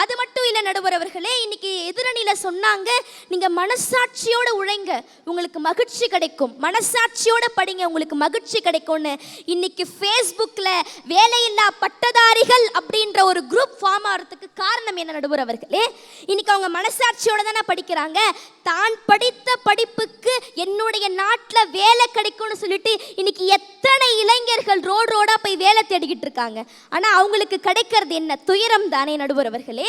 அது மட்டும் இல்லை நடுவர் அவர்களே, இன்னைக்கு எதிரணியில் சொன்னாங்க, நீங்கள் மனசாட்சியோடு உழைங்க உங்களுக்கு மகிழ்ச்சி கிடைக்கும், மனசாட்சியோடு படிங்க உங்களுக்கு மகிழ்ச்சி கிடைக்கும்னு. இன்னைக்கு ஃபேஸ்புக்கில் வேலையில்லா பட்டதாரிகள் அப்படின்ற ஒரு குரூப் ஃபார்ம் ஆகிறதுக்கு காரணம் என்ன நடுவர் அவர்களே? இன்னைக்கு அவங்க மனசாட்சியோடு தானே படிக்கிறாங்க. தான் படித்த படிப்புக்கு என்னுடைய நாட்டில் வேலை கிடைக்கும்னு சொல்லிட்டு இன்னைக்கு எத்தனை இளைஞர்கள் ரோடாக போய் வேலை தேடிக்கிட்டு இருக்காங்க. ஆனால் அவங்களுக்கு கிடைக்கிறது என்ன? துயரம் தானே நடுவர் அவர்களே.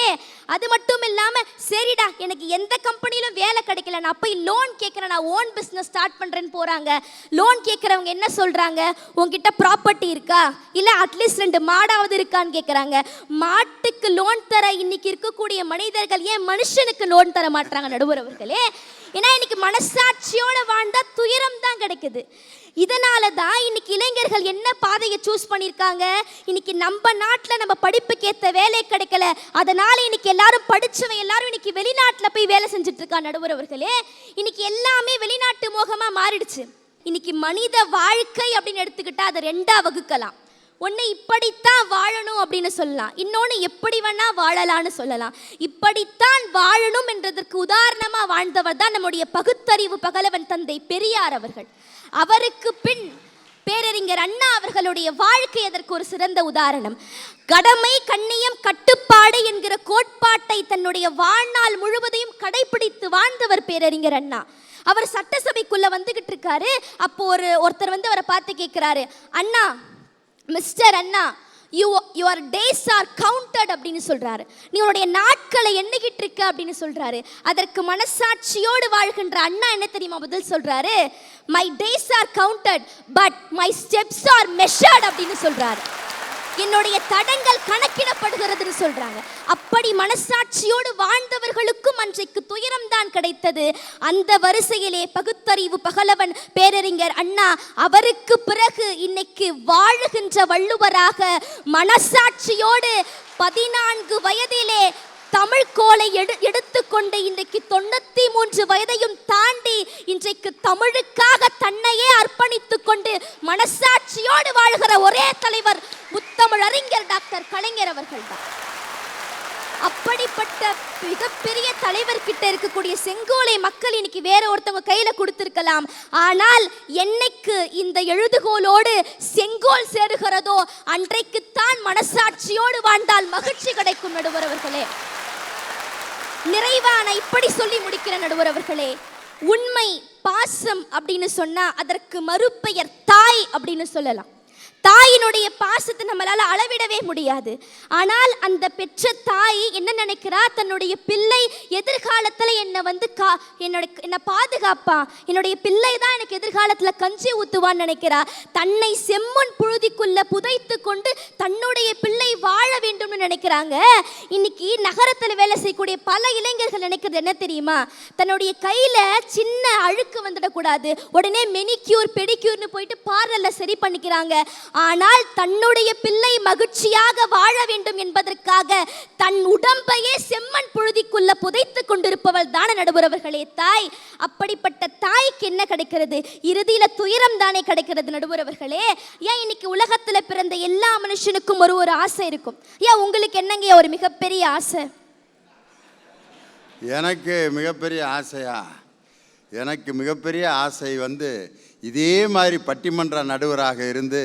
அது மட்டும் இல்லாம சரிடா எனக்கு எந்த கம்பெனிலும் வேலை கிடைக்கல, நான் போய் லோன் கேட்கிறேன், நான் ஓன் பிசினஸ் ஸ்டார்ட் பண்றேன்னு போறாங்க. லோன் கேட்கறவங்க என்ன சொல்றாங்க, உங்ககிட்ட ப்ராப்பர்ட்டி இருக்கா, இல்ல அட்லீஸ்ட் 2 மாடாவது இருக்கான்னு கேட்கறாங்க. மாட்டுக்கு லோன் தர இன்னைக்கு இருக்கக்கூடிய மனிதர்கள் ஏன் மனுஷனுக்கு லோன் தர மாட்டாங்க நடுவர் அவர்களே? ஏன்னா இன்னைக்கு மனசாட்சியோட வாழ்ந்தா துயரம் தான் கிடைக்குது. இதனால தான் இன்னைக்கு இளைஞர்கள் என்ன பாதையை சூஸ் பண்ணியிருக்காங்க, இன்னைக்கு நம்ம நாட்டில் நம்ம படிப்புக்கு ஏற்ற வேலை கிடைக்கல, அதனால இன்னைக்கு எல்லாரும் படிச்சவன் எல்லாரும் இன்னைக்கு வெளிநாட்டில் போய் வேலை செஞ்சுட்டு இருக்கா நடுவர் அவர்களே. இன்னைக்கு எல்லாமே வெளிநாட்டு மோகமா மாறிடுச்சு. இன்னைக்கு மனித வாழ்க்கை அப்படின்னு எடுத்துக்கிட்டா அதை 2ஆ வகுக்கலாம். ஒன்று இப்படித்தான் வாழணும் அப்படின்னு சொல்லலாம், இன்னொன்று எப்படி வேணா வாழலான்னு சொல்லலாம். இப்படித்தான் வாழணும் என்றதற்கு உதாரணமாக வாழ்ந்தவர் தான் நம்முடைய பகுத்தறிவு பகலவன் தந்தை பெரியார் அவர்கள். அவருக்கு பின் பேரறிஞர் அண்ணா அவர்களுடைய வாழ்க்கை அதற்கு ஒரு சிறந்த உதாரணம். கடமை கண்ணியம் கட்டுப்பாடு என்கிற கோட்பாட்டை தன்னுடைய வாழ்நாள் முழுவதையும் கடைபிடித்து வாழ்ந்தவர் பேரறிஞர் அண்ணா. அவர் சட்டசபைக்குள்ள வந்துகிட்டு இருக்காரு. அப்போ ஒருத்தர் வந்து அவரை பார்த்து கேட்கிறாரு, Anna mister Anna your days are counted அப்படின்னு சொல்றாரு. நீ உன்னுடைய நாட்களை எண்ணிக்கிட்டு இருக்க அப்படின்னு சொல்றாரு. அதற்கு மனசாட்சியோடு வாழ்கின்ற அண்ணா என்ன தெரியுமா பதில் சொல்றாரு, my days are counted but my steps are measured அப்படின்னு சொல்றாரு. என்னுடைய தடங்கள் கணக்கிடப்படுகிறதுன்னு சொல்றாங்க. அப்படி மனசாட்சியோடு வாழ்ந்தவர்களுக்கும் அன்றைக்கு துயரம் தான் கிடைத்தது. அந்த வரிசையிலே பகுத்தறிவு பகலவன் பேரறிஞர் அண்ணா, அவருக்கு பிறகு இன்னைக்கு வாழுகின்ற வள்ளுவராக மனசாட்சியோடு 14 வயதிலே தமிழ் கோலை எடுத்துக்கொண்டு இன்றைக்கு 93 வயதையும் தாண்டி இன்றைக்கு தமிழுக்காக தன்னையே அர்ப்பணித்துக் கொண்டு மனசாட்சியோடு வாழ்கிற ஒரே தலைவர் முத்தமிழறிஞர் டாக்டர் கலைஞர் அவர்கள் தான். அப்படிப்பட்ட மிகப்பெரிய தலைவர் கிட்ட இருக்கக்கூடிய செங்கோலை மக்கள் இன்னைக்கு வேற ஒருத்தவங்க கையில கொடுத்திருக்கலாம். ஆனால் என்னைக்கு இந்த எழுதுகோலோடு செங்கோல் சேருகிறதோ அன்றைக்குத்தான் மனசாட்சியோடு வாழ்ந்தால் மகிழ்ச்சி கிடைக்கும். நடுவர் அவர்களே, நிறைவா நான் இப்படி சொல்லி முடிக்கிற நடுவர் அவர்களே, உண்மை பாசம் அப்படின்னு சொன்னா அதற்கு மறுபெயர் தாய் அப்படின்னு சொல்லலாம். தாயினுடைய பாசத்தை நம்மளால அளவிடவே முடியாது. ஆனால் அந்த பெற்ற தாய் என்ன நினைக்கிறா, தன்னுடைய பிள்ளை எதிர்காலத்தில் என்னை பாதுகாப்பா, என்னுடைய பிள்ளை தான் எனக்கு எதிர்காலத்தில் கஞ்சி ஊத்துவான்னு நினைக்கிறா. தன்னை செம்மண் புழுதிக்குள்ள புதைத்து கொண்டு தன்னுடைய பிள்ளை வாழ வேண்டும்னு நினைக்கிறாங்க. இன்னைக்கு நகரத்தில் வேலை செய்யக்கூடிய பல இளைஞர்கள் நினைக்கிறது என்ன தெரியுமா, தன்னுடைய கையில சின்ன அழுக்கு வந்துடக்கூடாது, உடனே மெனிக்யூர் பெடிக்யூர்னு போயிட்டு பார்லர்ல சரி பண்ணிக்கிறாங்க. ஆனால் தன்னுடைய பிள்ளை மகிழ்ச்சியாக வாழ வேண்டும் என்பதற்காக தன் உடம்பையே செம்மண் புழுதிக்குள்ள புதைத்து கொண்டிருப்பவள் தானே நடுவர் அவர்களே தாய். அப்படிப்பட்ட தாய்க்கு என்ன கிடைக்கிறது? இறுதியில துயரம் தானே கிடைக்கிறது நடுவர் அவர்களே. ஏன் இன்னைக்கு உலகத்துல பிறந்த எல்லா மனுஷனுக்கும் ஒரு ஆசை இருக்கும். ஏன் உங்களுக்கு என்னங்க ஒரு மிகப்பெரிய ஆசை? எனக்கு மிகப்பெரிய ஆசையா? எனக்கு மிகப்பெரிய ஆசை இதே மாதிரி பட்டிமன்ற நடுவராக இருந்து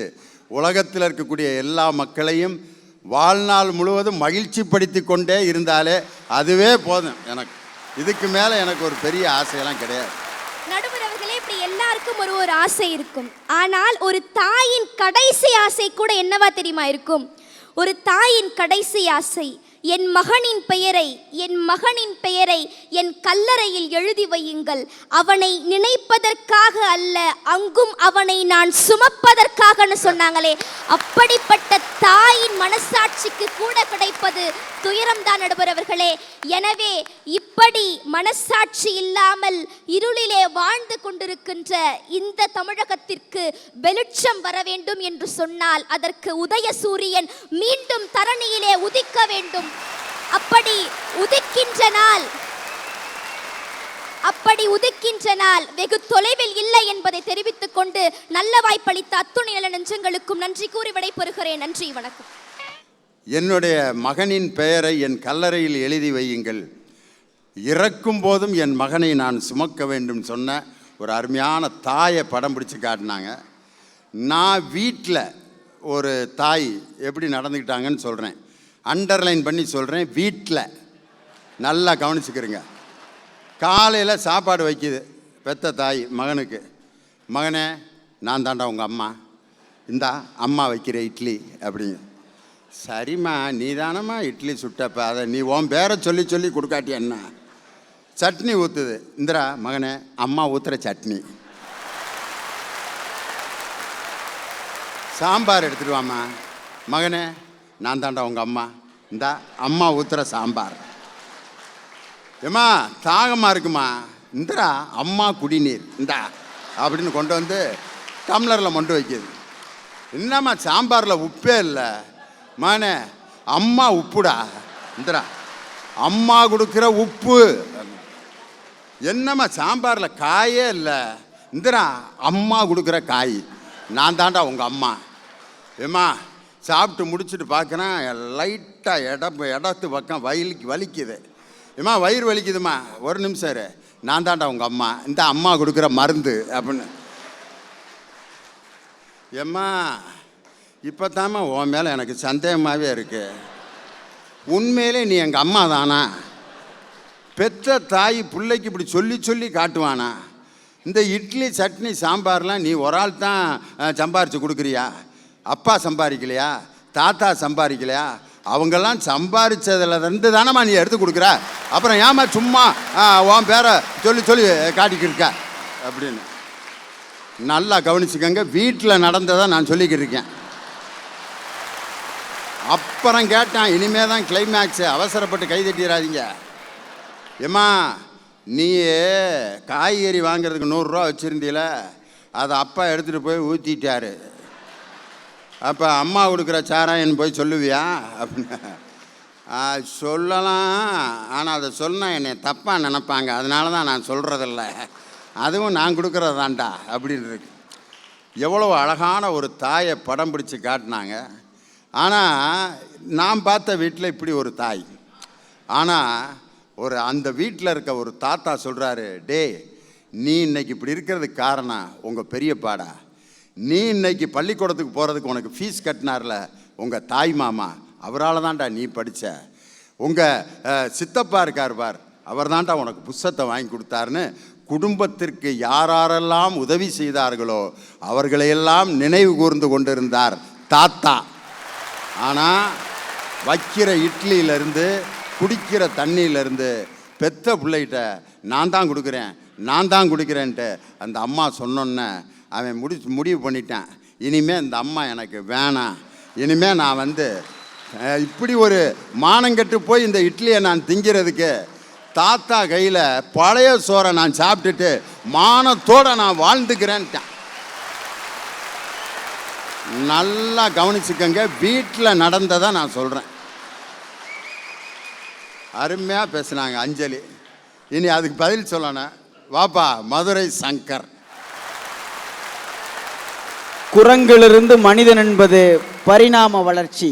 உலகத்தில் இருக்கக்கூடிய எல்லா மக்களையும் வாழ்நாள் முழுவதும் மகிழ்ச்சிப்படுத்தி கொண்டே இருந்தாலே அதுவே போதும் எனக்கு. இதுக்கு மேலே எனக்கு ஒரு பெரிய ஆசையெல்லாம் கிடையாது. நடுவர் அவர்களே, இப்படி எல்லாருக்கும் ஒரு ஆசை இருக்கும். ஆனால் ஒரு தாயின் கடைசி ஆசை கூட என்னவா தெரியுமா இருக்கும்? ஒரு தாயின் கடைசி ஆசை, என் மகனின் பெயரை என் கல்லறையில் எழுதி வையுங்கள். அவனை நினைப்பதற்காக அல்ல, அங்கும் அவனை நான் சுமப்பதற்காக சொன்னாங்களே, அப்படிப்பட்ட தாயின் மனசாட்சிக்கு கூட கிடைப்பது துயரம் தான் நடுவர் அவர்களே. எனவே இப்படி மனசாட்சி இல்லாமல் இருளிலே வாழ்ந்து கொண்டிருக்கின்ற இந்த தமிழகத்திற்கு வெளிச்சம் வர வேண்டும் என்று சொன்னால் அதற்கு உதய சூரியன் மீண்டும் தரணியிலே உதிக்க வேண்டும். அப்படி உதிக்கின்ற நாள் வெகு தொலைவில் இல்லை என்பதை தெரிவித்துக் கொண்டு நல்ல வாய்ப்பளித்த அத்துணை நல்ல நெஞ்சங்களுக்கும் நன்றி கூறி விடைபெறுகிறேன். நன்றி, வணக்கம். என்னுடைய மகனின் பெயரை என் கல்லறையில் எழுதி வையுங்கள், இறக்கும் போதும் என் மகனை நான் சுமக்க வேண்டும் சொன்ன ஒரு அருமையான தாயை படம் பிடிச்சி காட்டினாங்க. நான் வீட்டில் ஒரு தாய் எப்படி நடந்துக்கிட்டாங்கன்னு சொல்கிறேன், அண்டர்லைன் பண்ணி சொல்கிறேன். வீட்டில் நல்லா கவனிச்சுக்கிறேங்க. காலையில் சாப்பாடு வைக்கிது பெத்த தாய் மகனுக்கு, மகனே நான் தாண்டா உங்கள் அம்மா, இந்தா அம்மா வைக்கிற இட்லி அப்படிங்க. சரிம்மா நீ தானம்மா இட்லி சுட்டப்ப, அதை நீ உன் பேரை சொல்லி சொல்லி கொடுக்காட்டி என்ன. சட்னி ஊற்றுது, இந்திரா மகனே அம்மா ஊற்றுற சட்னி. சாம்பார் எடுத்துகிட்டு வாம்மா, மகனே நான் தாண்டா உங்கள் அம்மா, இந்தா அம்மா ஊற்றுற சாம்பார். ஏம்மா தாகமாக இருக்குமா, இந்திரா அம்மா குடிநீர் இந்தா அப்படின்னு கொண்டு வந்து டம்ளரில் மொண்டு வைக்கிது. என்னம்மா சாம்பாரில் உப்பே இல்லை, மகனே அம்மா உப்புடா, இந்திரா அம்மா கொடுக்குற உப்பு. என்னம்மா சாம்பாரில் காயே இல்லை, இந்திரா அம்மா கொடுக்குற காய். நான் தாண்டா உங்கள் அம்மா. ஏம்மா சாப்பிட்டு முடிச்சுட்டு பார்க்குறேன் லைட்டாக இடத்து பக்கம் வலிக்குது. ஏம்மா வயிறு வலிக்குதுமா, ஒரு நிமிஷம் இரு, நான் தாண்டா உங்கள் அம்மா, இந்த அம்மா கொடுக்குற மருந்து அப்படின்னு. ஏம்மா இப்போ தாம்மா உன் மேலே எனக்கு சந்தேகமாகவே இருக்கு, உண்மையிலே நீ எங்கள் அம்மா தானா? பெற்ற தாய் பிள்ளைக்கு இப்படி சொல்லி சொல்லி காட்டுவானா? இந்த இட்லி சட்னி சாம்பார்லாம் நீ ஒரு ஆள் தான் சம்பாரித்து கொடுக்குறியா? அப்பா சம்பாதிக்கலையா? தாத்தா சம்பாதிக்கலையா? அவங்கெல்லாம் சம்பாதிச்சதுலேருந்து தானம்மா நீ எடுத்து கொடுக்குற. அப்புறம் ஏமா சும்மா உன் பேரை சொல்லி சொல்லி காட்டிக்கிருக்க அப்படின்னு. நல்லா கவனிச்சுக்கங்க, வீட்டில் நடந்ததை நான் சொல்லிக்கிட்டு இருக்கேன். அப்புறம் கேட்டான், இனிமே தான் கிளைமேக்ஸு, அவசரப்பட்டு கை தட்டிடாதீங்க. ஏம்மா நீ காய்கறி வாங்கிறதுக்கு 100 ரூபா வச்சுருந்தீல, அதை அப்பா எடுத்துகிட்டு போய் ஊற்றிட்டாரு, அப்போ அம்மா கொடுக்குற சாராயன்னு போய் சொல்லுவியா அப்படின்னு. சொல்லலாம், ஆனால் அதை சொன்னால் என்னை தப்பாக நினைப்பாங்க, அதனால தான் நான் சொல்கிறதில்ல. அதுவும் நான் கொடுக்குறது தான்டா அப்படின்னு இருக்கு. எவ்வளோ அழகான ஒரு தாயை படம் பிடிச்சி காட்டினாங்க. ஆனால் நான் பார்த்த வீட்டில் இப்படி ஒரு தாய். ஆனால் அந்த வீட்டில் இருக்க ஒரு தாத்தா சொல்கிறாரு, டே நீ இன்னைக்கு இப்படி இருக்கிறதுக்கு காரணம் உங்கள் பெரியப்பாடா. நீ இன்னைக்கு பள்ளிக்கூடத்துக்கு போகிறதுக்கு உனக்கு ஃபீஸ் கட்டினார்ல உங்கள் தாய் மாமா, அவரால் தான்டா நீ படித்த. உங்கள் சித்தப்பா இருக்கார் பார், அவர் தான்டா உனக்கு புஸ்தகத்தை வாங்கி கொடுத்தாருன்னு குடும்பத்திற்கு யாரெல்லாம் உதவி செய்தார்களோ அவர்களையெல்லாம் நினைவு கூர்ந்து கொண்டிருந்தார் தாத்தா. ஆனால் வைக்கிற இட்லியிலேருந்து குடிக்கிற தண்ணியிலேருந்து பெத்த பிள்ளைகிட்ட நான் தான் கொடுக்குறேன்ட்டு அந்த அம்மா சொன்னோன்னே அவன் முடிவு பண்ணிட்டான், இனிமேல் இந்த அம்மா எனக்கு வேணாம், இனிமேல் நான் இப்படி ஒரு மானங்கெட்டு போய் இந்த இட்லியை நான் திங்கிறதுக்கு தாத்தா கையில் பழைய சோறை நான் சாப்பிட்டுட்டு மானத்தோடு நான் வாழ்ந்துக்கிறேன்ட்டேன். நல்லா கவனிச்சுக்கங்க, வீட்டில் நடந்ததை நான் சொல்கிறேன். அருமையாக பேசுனாங்க அஞ்சலி. இனி அதுக்கு பதில் சொல்லணும். வாப்பா மதுரை சங்கர். குரங்கிலிருந்து மனிதன் என்பது பரிணாம வளர்ச்சி.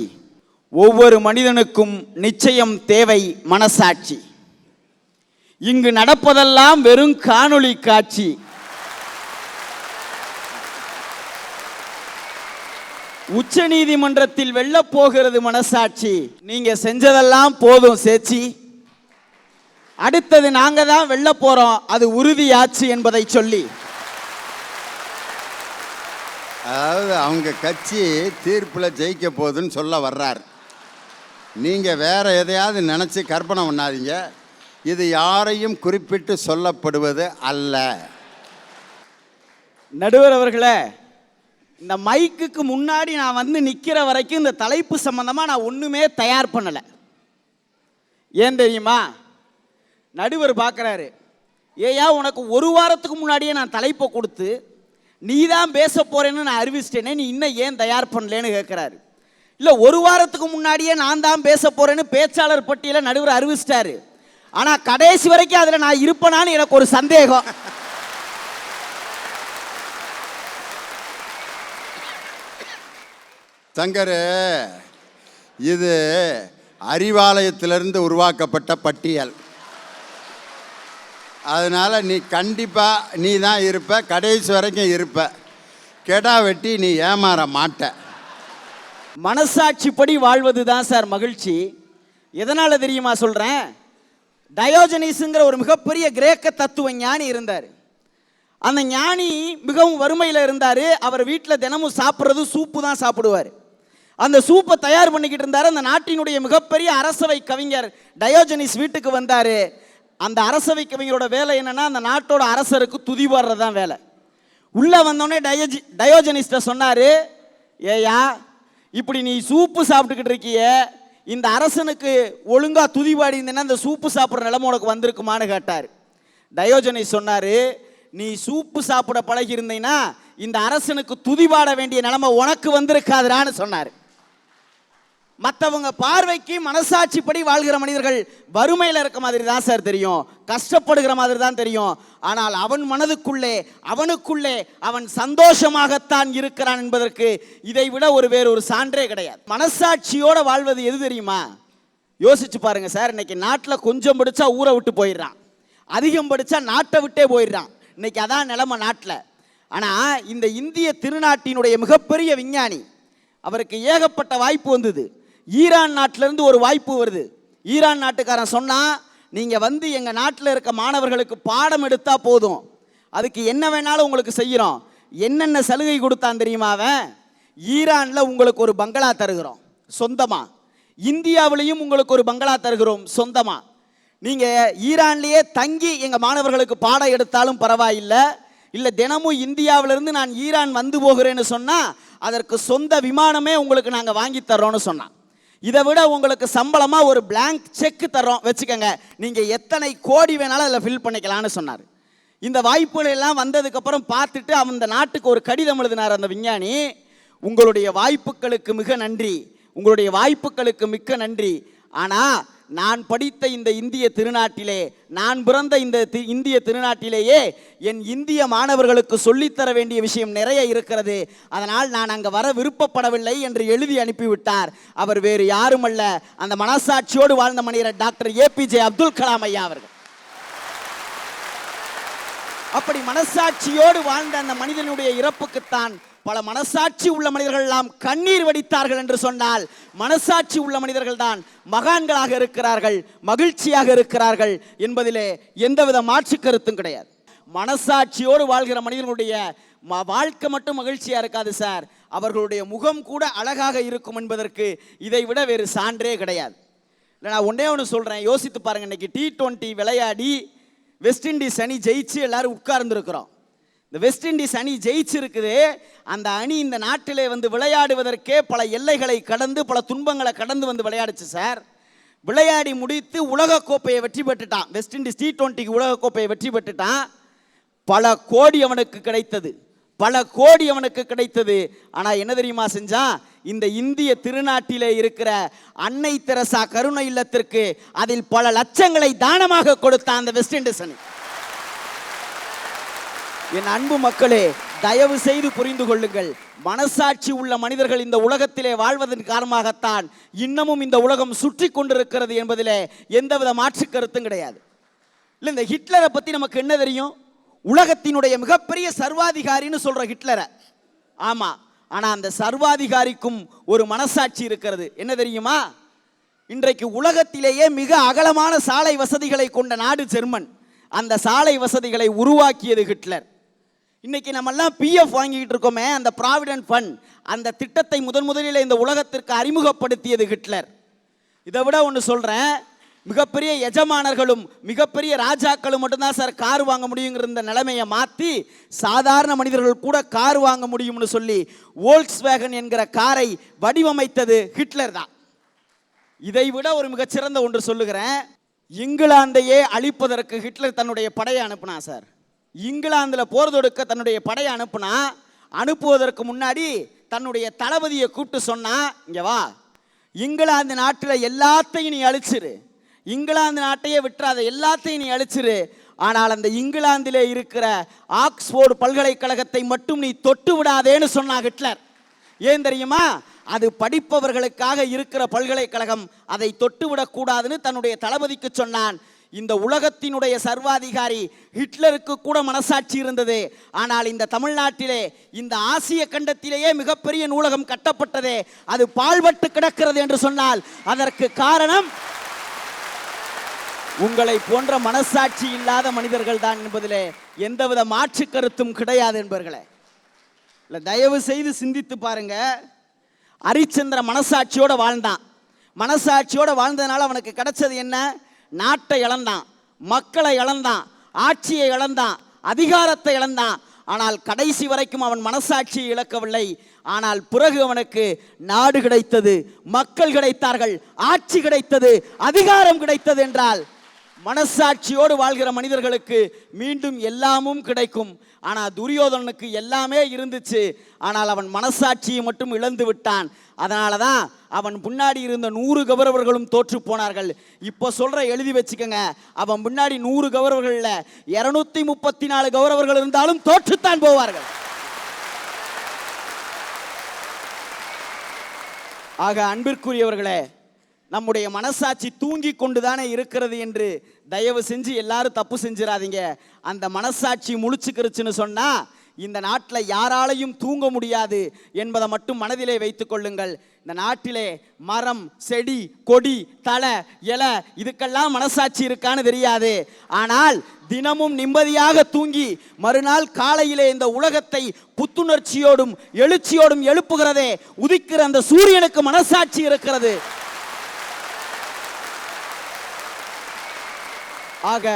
ஒவ்வொரு மனிதனுக்கும் நிச்சயம் தேவை மனசாட்சி. இங்கு நடப்பதெல்லாம் வெறும் காணொளி காட்சி. உச்ச நீதிமன்றத்தில் வெல்ல போகிறது மனசாட்சி. நீங்க செஞ்சதெல்லாம் போதும் சேச்சி, அடுத்தது நாங்க தான் வெல்ல போறோம், அது உறுதியாச்சு என்பதை சொல்லி. அதாவது அவங்க கட்சி தீர்ப்பில் ஜெயிக்க போகுதுன்னு சொல்ல வர்றார். நீங்கள் வேற எதையாவது நினச்சி கற்பனை பண்ணாதீங்க. இது யாரையும் குறிப்பிட்டு சொல்லப்படுவது அல்ல. நடுவர் அவர்களே, இந்த மைக்குக்கு முன்னாடி நான் நிற்கிற வரைக்கும் இந்த தலைப்பு சம்பந்தமாக நான் ஒன்றுமே தயார் பண்ணலை. ஏன் தெரியுமா? நடுவர் பார்க்குறாரு, ஏயா உனக்கு ஒரு வாரத்துக்கு முன்னாடியே நான் தலைப்பை கொடுத்து நீ தான் பேச போறேன்னு நான் அறிவிச்சிட்டேனே, நீ இன்னும் ஏன் தயார் பண்ணலேன்னு கேட்குறாரு. இல்லை, ஒரு வாரத்துக்கு முன்னாடியே நான் தான் பேச போறேன்னு பேச்சாளர் பட்டியலை நடுவர் அறிவிச்சிட்டாரு. ஆனால் கடைசி வரைக்கும் அதில் நான் இருப்பேனான்னு எனக்கு ஒரு சந்தேகம். சங்கரு, இது அறிவாலயத்திலிருந்து உருவாக்கப்பட்ட பட்டியல். அதனால் நீ கண்டிப்பாக நீ தான் இருப்ப, கடைசி வரைக்கும் இருப்ப. கெடா வெட்டி நீ ஏமாற மாட்ட. மனசாட்சிப்படி வாழ்வது தான் சார் மகிழ்ச்சி. எதனால் தெரியுமா சொல்கிறேன்? டயோஜனிஸுங்கிற ஒரு மிகப்பெரிய கிரேக்க தத்துவ ஞானி இருந்தார். அந்த ஞானி மிகவும் வறுமையில் இருந்தார். அவர் வீட்டில் தினமும் சாப்பிட்றது சூப்பு தான் சாப்பிடுவார். அந்த சூப்பை தயார் பண்ணிக்கிட்டு இருந்தார். அந்த நாட்டினுடைய மிகப்பெரிய அரசவை கவிஞர் டயோஜனிஸ் வீட்டுக்கு வந்தார். அந்த அரசவை கவிஞரோட வேலை என்னன்னா, அந்த நாட்டோட அரசருக்கு துதி பாடுறது தான் வேலை. உள்ளே வந்தோடனே டயோஜனிஸ்ட சொன்னார், ஏயா இப்படி நீ சூப்பு சாப்பிட்டுக்கிட்டு இருக்கிய, இந்த அரசனுக்கு ஒழுங்காக துதி பாடி இருந்தேன்னா இந்த சூப்பு சாப்பிட்ற நிலைமை உனக்கு வந்திருக்குமான்னு கேட்டார். டயோஜனிஸ் சொன்னார், நீ சூப்பு சாப்பிட பழகி இருந்தீங்கன்னா இந்த அரசனுக்கு துதி பாட வேண்டிய நிலைமை உனக்கு வந்திருக்காதுரான்னு சொன்னார். மற்றவங்க பார்வைக்கு மனசாட்சிப்படி வாழ்கிற மனிதர்கள் வறுமையில் இருக்க மாதிரி தான் சார் தெரியும், கஷ்டப்படுகிற மாதிரி தான் தெரியும். ஆனால் அவன் மனதுக்குள்ளே அவனுக்குள்ளே அவன் சந்தோஷமாகத்தான் இருக்கிறான் என்பதற்கு இதை விட வேறு ஒரு சான்றே கிடையாது. மனசாட்சியோடு வாழ்வது எது தெரியுமா? யோசிச்சு பாருங்க சார். இன்னைக்கு நாட்டில் கொஞ்சம் படித்தா ஊரை விட்டு போயிடுறான், அதிகம் படித்தா நாட்டை விட்டே போயிடுறான். இன்னைக்கு அதான் நிலைமை நாட்டில். ஆனால் இந்த இந்திய திருநாட்டினுடைய மிகப்பெரிய விஞ்ஞானி, அவருக்கு ஏகப்பட்ட வாய்ப்பு வந்தது. ஈரான் நாட்டிலேருந்து ஒரு வாய்ப்பு வருது. ஈரான் நாட்டுக்காரன் சொன்னால், நீங்கள் எங்கள் நாட்டில் இருக்க மாணவர்களுக்கு பாடம் எடுத்தால் போதும், அதுக்கு என்ன வேணாலும் உங்களுக்கு செய்கிறோம். என்னென்ன சலுகை கொடுத்தான் தெரியுமா அவன்? ஈரானில் உங்களுக்கு ஒரு பங்களா தருகிறோம் சொந்தமாக, இந்தியாவிலையும் உங்களுக்கு ஒரு பங்களா தருகிறோம் சொந்தமாக. நீங்கள் ஈரான்லேயே தங்கி எங்கள் மாணவர்களுக்கு பாடம் எடுத்தாலும் பரவாயில்லை, இல்லை தினமும் இந்தியாவிலிருந்து நான் ஈரான் வந்து போகிறேன்னு சொன்னால் அதற்கு சொந்த விமானமே உங்களுக்கு நாங்கள் வாங்கி தர்றோன்னு சொன்னான். இதை விட உங்களுக்கு சம்பளமாக ஒரு பிளாங்க் செக் தர்றோம் வச்சுக்கோங்க, நீங்கள் எத்தனை கோடி வேணாலும் அதில் ஃபில் பண்ணிக்கலான்னு சொன்னார். இந்த வாய்ப்புகள் எல்லாம் வந்ததுக்கப்புறம் பார்த்துட்டு அந்த நாட்டுக்கு ஒரு கடிதம் எழுதினார் அந்த விஞ்ஞானி. உங்களுடைய வாய்ப்புகளுக்கு மிக நன்றி, உங்களுடைய வாய்ப்புகளுக்கு மிக்க நன்றி. ஆனால் நான் படித்த இந்த இந்திய திருநாட்டிலே, நான் பிறந்த இந்த இந்திய திருநாட்டிலேயே என் இந்திய மாணவர்களுக்கு சொல்லித்தர வேண்டிய விஷயம் நிறைய இருக்கிறது. அதனால் நான் அங்கே வர விருப்பப்படவில்லை என்று எழுதி அனுப்பிவிட்டார். அவர் வேறு யாருமல்ல, அந்த மனசாட்சியோடு வாழ்ந்த மனிதர் டாக்டர் ஏபிஜே அப்துல் கலாம் ஐயா அவர்கள். அப்படி மனசாட்சியோடு வாழ்ந்த அந்த மனிதனுடைய இறப்புக்குத்தான் பல மனசாட்சி உள்ள மனிதர்கள் எல்லாம் கண்ணீர் வடித்தார்கள் என்று சொன்னால், மனசாட்சி உள்ள மனிதர்கள் தான் மகான்களாக இருக்கிறார்கள், மகிழ்ச்சியாக இருக்கிறார்கள் என்பதிலே எந்தவித மாற்று கருத்தும் கிடையாது. மனசாட்சியோடு வாழ்கிற மனிதர்களுடைய வாழ்க்கை மட்டும் மகிழ்ச்சியா இருக்காது சார், அவர்களுடைய முகம் கூட அழகாக இருக்கும் என்பதற்கு இதை விட வேறு சான்றே கிடையாது. இல்லை, நான் ஒன்றே ஒன்று சொல்கிறேன், யோசித்து பாருங்கள். இன்னைக்கு T20 விளையாடி வெஸ்ட் இண்டீஸ் அணி ஜெயிச்சு எல்லாரும் உட்கார்ந்துருக்கிறோம். இந்த வெஸ்ட் இண்டீஸ் அணி ஜெயிச்சிருக்குது. அந்த அணி இந்த நாட்டிலே வந்து விளையாடுவதற்கே பல எல்லைகளை கடந்து, பல துன்பங்களை கடந்து வந்து விளையாடுச்சு சார். விளையாடி முடித்து உலகக்கோப்பையை வெற்றி பெற்றுட்டான். வெஸ்ட் இண்டீஸ் T20 உலகக்கோப்பையை வெற்றி பெற்றுட்டான். பல கோடி அவனுக்கு கிடைத்தது, பல கோடி அவனுக்கு கிடைத்தது. ஆனால் என்ன தெரியுமா செஞ்சான்? இந்த இந்திய திருநாட்டிலே இருக்கிற அன்னை தெரசா கருணை இல்லத்திற்கு அதில் பல லட்சங்களை தானமாக கொடுத்தான் அந்த வெஸ்ட் இண்டீஸ் அணி. என் அன்பு மக்களே, தயவு செய்து புரிந்து கொள்ளுங்கள். மனசாட்சி உள்ள மனிதர்கள் இந்த உலகத்திலே வாழ்வதன் காரணமாகத்தான் இன்னமும் இந்த உலகம் சுற்றி கொண்டிருக்கிறது என்பதிலே எந்தவித மாற்று கருத்தும் கிடையாது. இல்லை, இந்த ஹிட்லரை பற்றி நமக்கு என்ன தெரியும்? உலகத்தினுடைய மிகப்பெரிய சர்வாதிகாரின்னு சொல்ற ஹிட்லரை. ஆமா, ஆனால் அந்த சர்வாதிகாரிக்கும் ஒரு மனசாட்சி இருக்கிறது. என்ன தெரியுமா? இன்றைக்கு உலகத்திலேயே மிக அகலமான சாலை வசதிகளை கொண்ட நாடு ஜெர்மன். அந்த சாலை வசதிகளை உருவாக்கியது ஹிட்லர். இன்னைக்கு நம்ம எல்லாம் PF வாங்கிட்டு இருக்கோமே, அந்த ப்ராவிடன்ட் ஃபண்ட், அந்த திட்டத்தை முதலில் இந்த உலகத்திற்கு அறிமுகப்படுத்தியது ஹிட்லர். இதை விட ஒன்று சொல்றேன், மிகப்பெரிய எஜமானர்களும் மிகப்பெரிய ராஜாக்களும் மட்டும்தான் சார் கார் வாங்க முடியுங்கிற இந்த நிலைமையை மாற்றி சாதாரண மனிதர்கள் கூட கார் வாங்க முடியும்னு சொல்லி வோல்க்ஸ்வேகன் என்கிற காரை வடிவமைத்தது ஹிட்லர் தான். இதை விட ஒரு மிகச்சிறந்த ஒன்று சொல்லுகிறேன். இங்கிலாந்தையே அழிப்பதற்கு ஹிட்லர் தன்னுடைய படையை அனுப்புனா சார். இங்கிலாந்தில் போர் தொடுக்க தன்னுடைய படையை அனுப்புவதற்கு முன்னாடி தன்னுடைய தளபதியை கூப்பிட்டு சொன்னா, இங்க வா, இங்கிலாந்து நாட்டில் எல்லாத்தையும் நீ அழிச்சிரு, இங்கிலாந்து நாட்டையே விட்டுறாத, எல்லாத்தையும் நீ அழிச்சிரு, ஆனால் அந்த இங்கிலாந்திலே இருக்கிற ஆக்ஸ்போர்டு பல்கலைக்கழகத்தை மட்டும் நீ தொட்டு விடாதேன்னு சொன்னா ஹிட்லர். ஏன் தெரியுமா? அது படிப்பவர்களுக்காக இருக்கிற பல்கலைக்கழகம், அதை தொட்டுவிடக்கூடாதுன்னு தன்னுடைய தளபதிக்கு சொன்னான். இந்த உலகத்தினுடைய சர்வாதிகாரி ஹிட்லருக்கு கூட மனசாட்சி இருந்தது. ஆனால் இந்த தமிழ்நாட்டிலே, இந்த ஆசிய கண்டத்திலேயே மிகப்பெரிய நூலகம் கட்டப்பட்டதே, அது பாழ்பட்டு கிடக்கிறது என்று சொன்னால் அதற்கு காரணம் உங்களை போன்ற மனசாட்சி இல்லாத மனிதர்கள் தான் என்பதிலே எந்தவித மாற்று கருத்தும் கிடையாது என்பவர்களே. இல்லை, தயவு செய்து சிந்தித்து பாருங்க. ஹரிச்சந்திர மனசாட்சியோட வாழ்ந்தான். மனசாட்சியோட வாழ்ந்ததுனால அவனுக்கு கிடைச்சது என்ன? நாட்டை இழந்தான், மக்களை இழந்தான், ஆட்சியை இழந்தான், அதிகாரத்தை இழந்தான். ஆனால் கடைசி வரைக்கும் அவன் மனசாட்சியை இழக்கவில்லை. ஆனால் பிறகு அவனுக்கு நாடு கிடைத்தது, மக்கள் கிடைத்தார்கள், ஆட்சி கிடைத்தது, அதிகாரம் கிடைத்தது. என்றால் மனசாட்சியோடு வாழ்கிற மனிதர்களுக்கு மீண்டும் எல்லாமும் கிடைக்கும். ஆனால் துரியோதனனுக்கு எல்லாமே இருந்துச்சு, ஆனால் அவன் மனசாட்சியை மட்டும் இழந்து விட்டான். அதனால தான் அவன் முன்னாடி இருந்த 100 கௌரவர்களும் தோற்று போனார்கள். இப்போ சொல்ற, எழுதி வச்சுக்கோங்க, அவன் முன்னாடி 100 கௌரவர்களில் 234 கௌரவர்கள் இருந்தாலும் தோற்றுத்தான் போவார்கள். ஆக அன்பிற்குரியவர்களே, நம்முடைய மனசாட்சி தூங்கி கொண்டுதானே இருக்கிறது என்று தயவு செஞ்சு எல்லாரும் தப்பு செஞ்சிடாதீங்க. அந்த மனசாட்சி முழிச்சுக்கிருச்சுன்னு சொன்னா இந்த நாட்டில் யாராலையும் தூங்க முடியாது என்பதை மட்டும் மனதிலே வைத்துக் கொள்ளுங்கள். இந்த நாட்டிலே மரம், செடி, கொடி, தலை, இலை இதுக்கெல்லாம் மனசாட்சி இருக்கான்னு தெரியாது. ஆனால் தினமும் நிம்மதியாக தூங்கி மறுநாள் காலையிலே இந்த உலகத்தை புத்துணர்ச்சியோடும் எழுச்சியோடும் எழுப்புகிறதே, உதிக்கிற அந்த சூரியனுக்கு மனசாட்சி இருக்கிறது. ஆக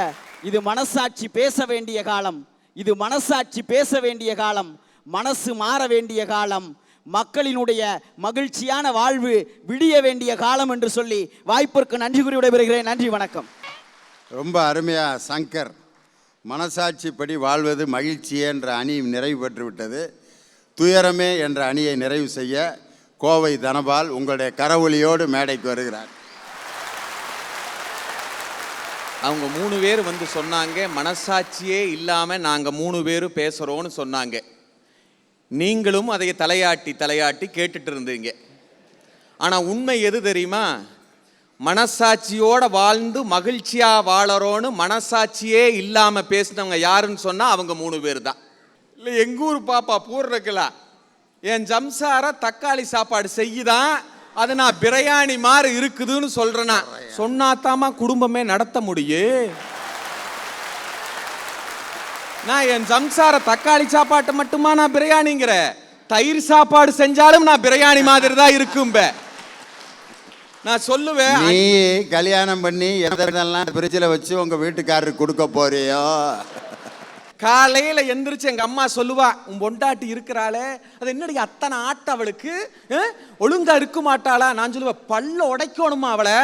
இது மனசாட்சி பேச வேண்டிய காலம், இது மனசாட்சி பேச வேண்டிய காலம், மனசு மாற வேண்டிய காலம், மக்களினுடைய மகிழ்ச்சியான வாழ்வு விடிய வேண்டிய காலம் என்று சொல்லி வாய்ப்பிற்கு நன்றி கூறி விடைபெறுகிறேன். நன்றி, வணக்கம். ரொம்ப அருமையா சங்கர், மனசாட்சிப்படி வாழ்வது மகிழ்ச்சியே என்ற அணி நிறைவு பெற்று விட்டது. துயரமே என்ற அணியை நிறைவு செய்ய கோவை தனபால் உங்களுடைய கரவொலியோடு மேடைக்கு வருகிறார். அவங்க 3 பேர் வந்து சொன்னாங்க, மனசாட்சியே இல்லாமல் நாங்கள் 3 பேரும் பேசுகிறோன்னு சொன்னாங்க. நீங்களும் அதை தலையாட்டி கேட்டுட்டு இருந்தீங்க. ஆனால் உண்மை எது தெரியுமா? மனசாட்சியோட வாழ்ந்து மகிழ்ச்சியாக வாழறோன்னு மனசாட்சியே இல்லாமல் பேசினவங்க யாருன்னு சொன்னால் அவங்க 3 பேர் தான். இல்லை, எங்கள் ஊர் பாப்பா பூர்ணக்கலா என் ஜம்சார தக்காளி சாப்பாடு செய்யுதான், அது நான் பிரியாணி மாதிரி இருக்குதுன்னு சொல்றேன்னா சொன்னாத்தாமா குடும்பமே நடத்த முடியும். நான் என் சம்சார தக்காளி சாப்பாட்டை மட்டுமா நான் பிரியாணிங்கிற, தயிர் சாப்பாடு செஞ்சாலும் நான் பிரியாணி மாதிரி தான் இருக்கும். நான் சொல்லுவேன், நீ கல்யாணம் பண்ணி எதெல்லாம் ஃப்ரிட்ஜில் வச்சு உங்க வீட்டுக்காரருக்கு கொடுக்க போறியோ? காலையில எந்திரிச்சு எங்க அம்மா சொல்லுவா, உன் பொண்டாட்டி இருக்கிறாளே, அது என்னடி அத்தனை ஆட்ட அவளுக்கு, ஒழுங்கா இருக்க மாட்டாளா? நான் சொல்லுவேன், பல்ல உடைக்கணுமா அவளை,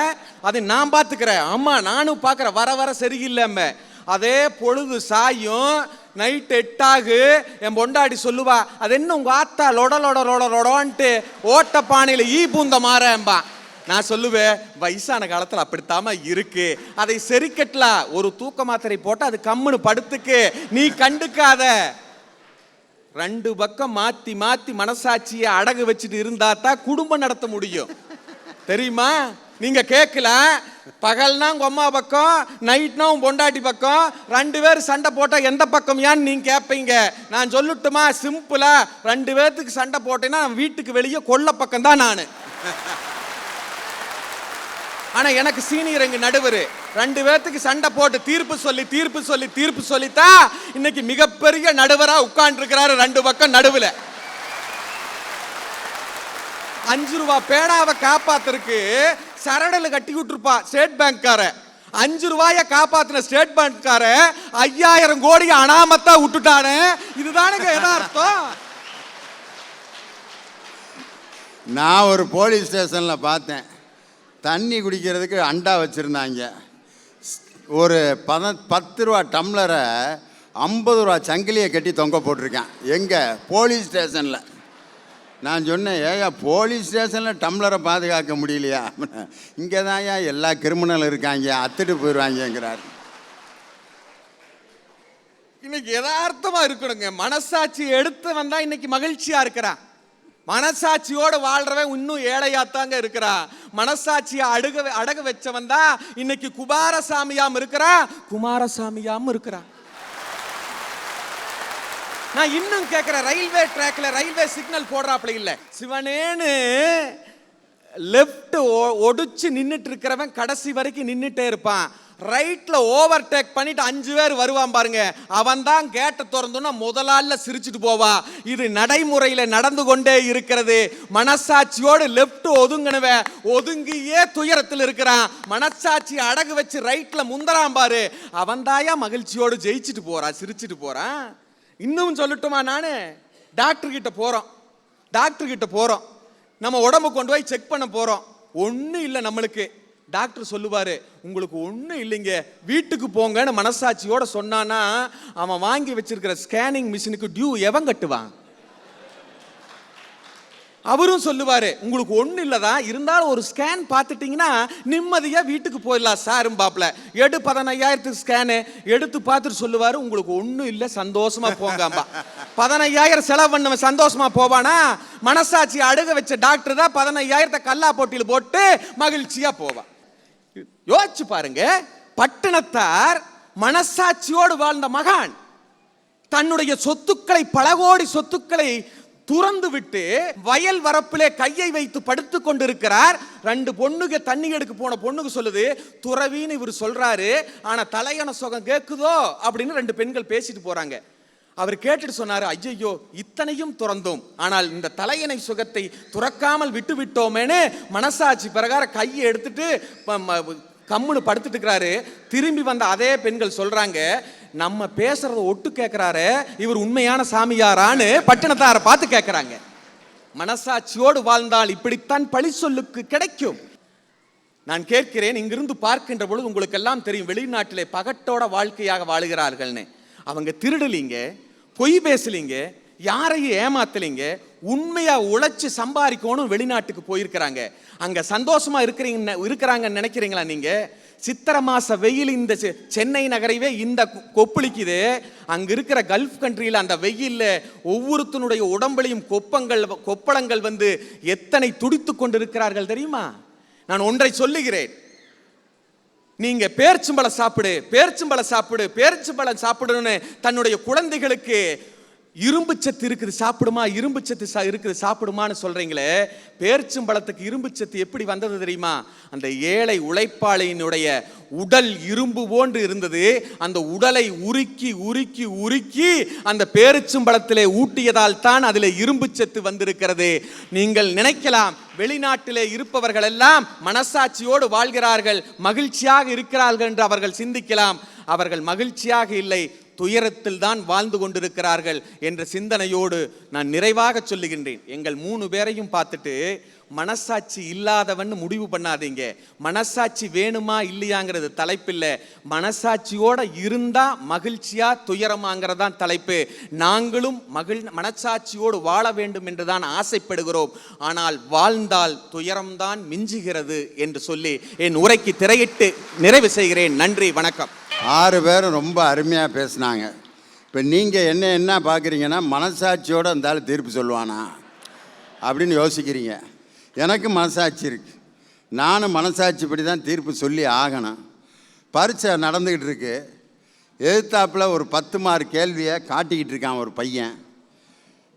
அதை நான் பார்த்துக்கிறேன். அம்மா நானும் பார்க்குறேன், வர வர சரியில்லைம்ம. அதே பொழுது சாயும், நைட் 8 ஆகு, என் பொண்டாட்டி சொல்லுவா, அது என்ன உங்க ஆத்தா லொடன்ட்டு ஓட்ட பானையில ஈ பூந்த மாறேன்பா. நான் சொல்லுவேன், வயசான காலத்தில் அப்படித்தாம இருக்கு, அதை செரிக்கட்டலாம், ஒரு தூக்க மாத்திரை போட்டு அது கம்முன்னு படுத்துக்கு, நீ கண்டுக்காத. 2 பக்கம் மாத்தி மாத்தி மனசாட்சியை அடகு வச்சுட்டு இருந்தா தான் குடும்பம் நடத்த முடியும், தெரியுமா? நீங்க கேட்கல, பகல்னா உங்க அம்மா பக்கம், நைட்னா உன் பொண்டாட்டி பக்கம், 2 பேர் சண்டை போட்டா எந்த பக்கம் ஏன்னு நீங்க கேட்பீங்க. நான் சொல்லட்டுமா சிம்பிளா, 2 பேர்த்துக்கு சண்டை போட்டேன்னா வீட்டுக்கு வெளியே கொல்ல பக்கம் தான் நான். ஆனா எனக்கு சீனியர் எங்க நடுவர், 2 பேர்த்துக்கு சண்டை போட்டு தீர்ப்பு சொல்லித்தான் இன்னைக்கு மிகப்பெரிய நடுவரா உட்கார்ந்து இருக்கிறாரு 2 பக்கம் நடுவுல. 5 ரூபா பேடாவை காப்பாத்துறதுக்கு சரடல கட்டி விட்டுருப்பா ஸ்டேட் பேங்க் கார. 5 ரூபாய காப்பாத்தின ஸ்டேட் பேங்க் கார 5000 கோடி அனாமத்தா விட்டுட்டானே. இதுதானுங்க யதார்த்தம். நான் ஒரு போலீஸ் ஸ்டேஷன்ல பார்த்தேன், தண்ணி குடிக்கிறதுக்கு அண்டா வச்சுருந்தாங்க. ஒரு 10 ரூபா டம்ளரை 50 ரூபா சங்கிலியை கட்டி தொங்க போட்டிருக்கேன் எங்கே போலீஸ் ஸ்டேஷனில். நான் சொன்னேன், ஏயா போலீஸ் ஸ்டேஷனில் டம்ளரை பாதுகாக்க முடியலையா? இங்கே தான் ஏன் எல்லா கிரிமினல் இருக்காங்க, அத்துட்டு போயிடுவாங்கங்கிறார். இன்னைக்கு யதார்த்தமா இருக்கணுங்க. மனசாட்சி எடுத்து வந்தா இன்னைக்கு மகிழ்ச்சியா இருக்கிறான். மனசாட்சியோட வாழ்றவன் இன்னும் ஏழையாத்தாங்க இருக்கிறான். மனசாட்சியை அடகு வச்சவன் தான் இன்னைக்கு குமாரசாமியாம் இருக்கிறான், குமாரசாமியாம் இருக்கிறான். நான் இன்னும் கேட்கிறேன், ரயில்வே ட்ராக்ல ரயில்வே சிக்னல் போடுறாப்ல இல்ல, சிவனேன்னு லெஃப்ட் ஒடிச்சு நின்னுட்டு இருக்கிறவன் கடைசி வரைக்கும் நின்னுட்டே இருப்பான். ரைட்ல ஓவர்டேக் பண்ணிட்டு 5 பேர் வருவான் பாருங்க, அவன் தான் கேட்ட திறந்தோன்னா முதலால சிரிச்சுட்டு போவா. இது நடைமுறையில நடந்து கொண்டே இருக்கிறது. மனசாட்சியோடு லெஃப்ட் ஒதுங்கினவன் ஒதுங்கியே துயரத்தில் இருக்கிறான். மனசாட்சி அடகு வச்சு ரைட்ல முந்தரான் பாரு, அவன் தாயா மகிழ்ச்சியோடு ஜெயிச்சுட்டு போறான், சிரிச்சுட்டு போறான். இன்னும் சொல்லட்டுமா, நானு டாக்டர் கிட்ட போறோம், நம்ம உடம்பு கொண்டு போய் செக் பண்ண போறோம், ஒன்றும் இல்லை நம்மளுக்கு. டாக்டர் சொல்லுவாரு, உங்களுக்கு ஒன்றும் இல்லைங்க, வீட்டுக்கு போங்கன்னு மனசாட்சியோட சொன்னானா அவன் வாங்கி வச்சிருக்கிற ஸ்கேனிங் மிஷினுக்கு டியூ எவன் கட்டுவான்? அவரும் சொல்லுவாரு, உங்களுக்கு ஒன்றும் இல்லதான், இருந்தாலும் ஒரு ஸ்கேன் பார்த்துட்டீங்கன்னா நிம்மதியா வீட்டுக்கு போயிடலாம் சாரும் பாப்ல. 15,000 ஸ்கேனு எடுத்து பார்த்துட்டு சொல்லுவாரு, உங்களுக்கு ஒன்றும் இல்லை, சந்தோஷமா போங்கம்பா. 15,000 செலவு பண்ணவன் சந்தோஷமா போவானா? மனசாட்சி அடகு வச்ச டாக்டர் தான் 15,000 கல்லா போட்டியில் போட்டு மகிழ்ச்சியா போவான். யோசிச்சு பாருங்க, பட்டணத்தார் மனசாட்சியோடு வாழ்ந்த மகான் தன்னுடைய சொத்துக்களை, பல கோடி சொத்துக்களை துறந்து விட்டு வயல் வரப்பிலே கையை வைத்து படுத்து கொண்டிருக்கிறார். 2 பொண்ணுக்கு தண்ணி எடுக்க போன பொண்ணுக்கு சொல்லுது, துறவின்னு இவர் சொல்றாரு, ஆனா தலையண சுகம் கேக்குதோ அப்படின்னு 2 பெண்கள் பேசிட்டு போறாங்க. அவர் கேட்டுட்டு சொன்னாரு, ஐயோ இத்தனையும் துறந்தோம், ஆனால் இந்த தலையணை சுகத்தை துறக்காமல் விட்டு விட்டோமேனு மனசாட்சி பிரகாரம் கையை எடுத்துட்டு கம்முன்னு படுத்துட்டு இருக்கிறாரு. திரும்பி வந்த அதே பெண்கள் சொல்றாங்க, நம்ம பேசுறத ஒட்டு கேட்கிறாரு, இவர் உண்மையான சாமியாரான்னு பட்டணத்தாரை பார்த்து கேட்கிறாங்க. மனசாட்சியோடு வாழ்ந்தால் இப்படித்தான் பழி சொல்லுக்கு கிடைக்கும். நான் கேட்கிறேன், இங்கிருந்து பார்க்கின்ற பொழுது உங்களுக்கு எல்லாம் தெரியும், வெளிநாட்டிலே பகட்டோட வாழ்க்கையாக வாழுகிறார்கள்னு. அவங்க திருடலிங்க, பொய் பேசலிங்க, யாரையும் ஏமாத்தலிங்க, உண்மையா உழைச்சு சம்பாதிக்கணும் வெளிநாட்டுக்கு போயிருக்கிறாங்க. அங்க சந்தோஷமா இருக்கிறாங்கன்னு நினைக்கிறீங்களா? நீங்க சித்திரை மாச வெயில் இந்த சென்னை நகரைவே இந்த கொப்பளிக்குது. அங்க இருக்கிற கல்ஃப் கண்ட்ரியில் அந்த வெயில்ல ஒவ்வொருத்தனுடைய உடம்புலையும் கொப்பளங்கள் வந்து எத்தனை துடித்து கொண்டிருக்கிறார்கள் தெரியுமா? நான் ஒன்றை சொல்லுகிறேன், நீங்க பேர்ச்சம்பழம் சாப்பிடுன்னு தன்னுடைய குழந்தைகளுக்கு இரும்பு சத்து இருக்குது சாப்பிடுமா, இரும்பு சத்து இருக்குது சாப்பிடுமான்னு சொல்றீங்களே, பேர்ச்சம்பழத்துக்கு இரும்பு சத்து எப்படி வந்தது தெரியுமா? அந்த ஏழை உழைப்பாளியினுடைய உடல் இரும்பு போன்று இருந்தது. அந்த உடலை உருக்கி உருக்கி உருக்கி அந்த பேரிச்சம்பழத்திலே ஊட்டியதால் தான் அதில் இரும்பு சத்து வந்திருக்கிறது. நீங்கள் நினைக்கலாம் வெளிநாட்டிலே இருப்பவர்கள் எல்லாம் மனசாட்சியோடு வாழ்கிறார்கள், மகிழ்ச்சியாக இருக்கிறார்கள் என்று அவர்கள் சிந்திக்கலாம். அவர்கள் மகிழ்ச்சியாக இல்லை, துயரத்தில் தான் வாழ்ந்து கொண்டிருக்கிறார்கள் என்ற சிந்தனையோடு நான் நிறைவாக சொல்லுகின்றேன். எங்கள் 3 பேரையும் பார்த்துட்டு மனசாட்சி இல்லாதவன் முடிவு பண்ணாதீங்க. மனசாட்சி வேணுமா இல்லையாங்கிறது தலைப்பில்லை, மனசாட்சியோட இருந்தா மகிழ்ச்சியா துயரமாங்கிறதான் தலைப்பு. நாங்களும் மனசாட்சியோடு வாழ வேண்டும் என்றுதான் ஆசைப்படுகிறோம். ஆனால் வாழ்ந்தால் துயரம்தான் மிஞ்சுகிறது என்று சொல்லி என் உரைக்கு திரையிட்டு நிறைவு செய்கிறேன். நன்றி, வணக்கம். 6 பேரும் ரொம்ப அருமையாக பேசுனாங்க. இப்போ நீங்கள் என்ன பார்க்குறீங்கன்னா, மனசாட்சியோடு இருந்தாலும் தீர்ப்பு சொல்லுவானா அப்படின்னு யோசிக்கிறீங்க. எனக்கு மனசாட்சி இருக்குது, நானும் மனசாட்சிப்படி தான் தீர்ப்பு சொல்லி ஆகணும். பரீட்சை நடந்துக்கிட்டு இருக்கு, எதிர்த்தாப்பில் ஒரு 10 மார்க் கேள்வியை காட்டிக்கிட்டு இருக்கான் ஒரு பையன்.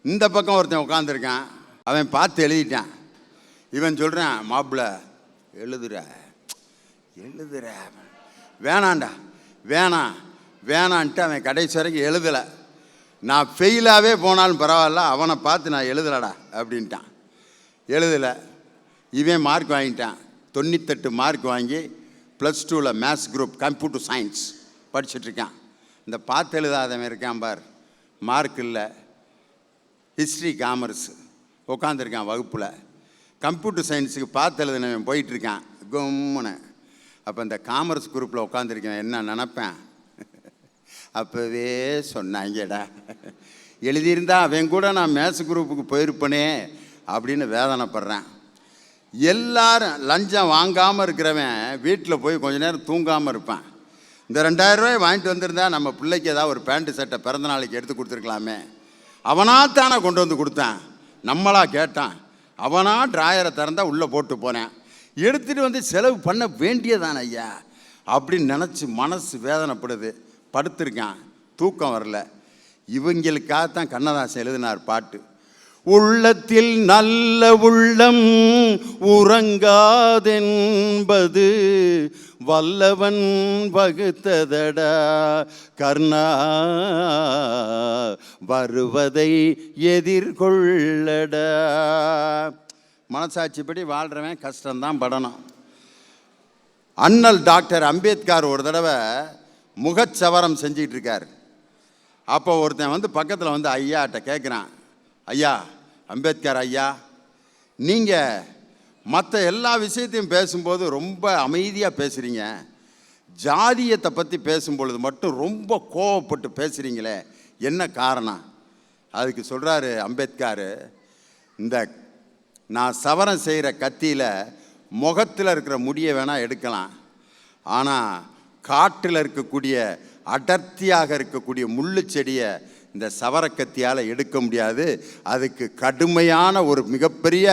இந்த பக்கம் ஒருத்தன் உட்காந்துருக்கான், அவன் பார்த்து எழுதிட்டான். இவன் சொல்கிறான், மாப்பிள்ள எழுதுற வேணாண்டா வேணான்ட்டு அவன் கடைசி வரைக்கும் எழுதலை. நான் ஃபெயிலாகவே போனாலும் பரவாயில்ல, அவனை பார்த்து நான் எழுதலடா அப்படின்ட்டான். எழுதலை. இவன் மார்க் வாங்கிட்டான், 98 மார்க் வாங்கி +2 மேத்ஸ் குரூப் கம்ப்யூட்டர் சயின்ஸ் படிச்சுட்ருக்கான். இந்த பார்த்து எழுதாதவன் இருக்கான் பார், மார்க் இல்லை, ஹிஸ்ட்ரி காமர்ஸ் உட்காந்துருக்கான் வகுப்பில். கம்ப்யூட்டர் சயின்ஸுக்கு பார்த்து எழுதினவன் போயிட்டுருக்கான் கும்முன்னு. அப்போ இந்த காமர்ஸ் குரூப்பில் உட்காந்துருக்கேன் என்ன நினப்பேன், அப்போவே சொன்னாங்கடா, எழுதியிருந்தா அவன் கூட நான் மேத்ஸ் குரூப்புக்கு போயிருப்பேனே அப்படின்னு வேதனைப்படுறேன். எல்லாரும் லஞ்சம் வாங்காமல் இருக்கிறவன் வீட்டில் போய் கொஞ்ச நேரம் தூங்காமல் இருப்பான். இந்த 2000 ரூபாய் வாங்கிட்டு வந்திருந்தா நம்ம பிள்ளைக்கு ஏதாவது ஒரு பேண்ட்டு சட்டை பிறந்த நாளைக்கு எடுத்து கொடுத்துருக்கலாமே. அவனாத்தானே கொண்டு வந்து கொடுத்தான், நம்மளா கேட்டான். அவனா ட்ராயரை திறந்தா உள்ளே போட்டு போனேன், எடுத்துகிட்டு வந்து செலவு பண்ண வேண்டியதான ஐயா அப்படின்னு நினச்சி மனசு வேதனைப்படுது. படுத்திருக்கான், தூக்கம் வரல. இவங்களுக்காகத்தான் கண்ணதாசன் எழுதினார் பாட்டு. உள்ளத்தில் நல்ல உள்ளம் உறங்காதென்பது வல்லவன் வகுத்ததடா கர்ணா, வருவதை எதிர்கொள்ளடா. மனசாட்சிப்படி வாழ்கிறவன் கஷ்டம்தான் படணும். அண்ணல் டாக்டர் அம்பேத்கர் ஒரு தடவை முகச்சவரம் செஞ்சிகிட்டு இருக்கார். அப்போ ஒருத்தன் வந்து பக்கத்தில் வந்து ஐயாட்ட கேட்குறான், ஐயா அம்பேத்கர் ஐயா, நீங்கள் மற்ற எல்லா விஷயத்தையும் பேசும்போது ரொம்ப அமைதியாக பேசுகிறீங்க, ஜாதியத்தை பற்றி பேசும்பொழுது மட்டும் ரொம்ப கோவப்பட்டு பேசுகிறீங்களே, என்ன காரணம்? அதுக்கு சொல்கிறாரு அம்பேத்கர், இந்த நான் சவரம் செய்கிற கத்தியில் முகத்தில் இருக்கிற முடியை வேணால் எடுக்கலாம், ஆனால் காட்டில் இருக்கக்கூடிய அடர்த்தியாக இருக்கக்கூடிய முள்ளு செடியை இந்த சவரக்கத்தியால் எடுக்க முடியாது. அதுக்கு கடுமையான ஒரு மிகப்பெரிய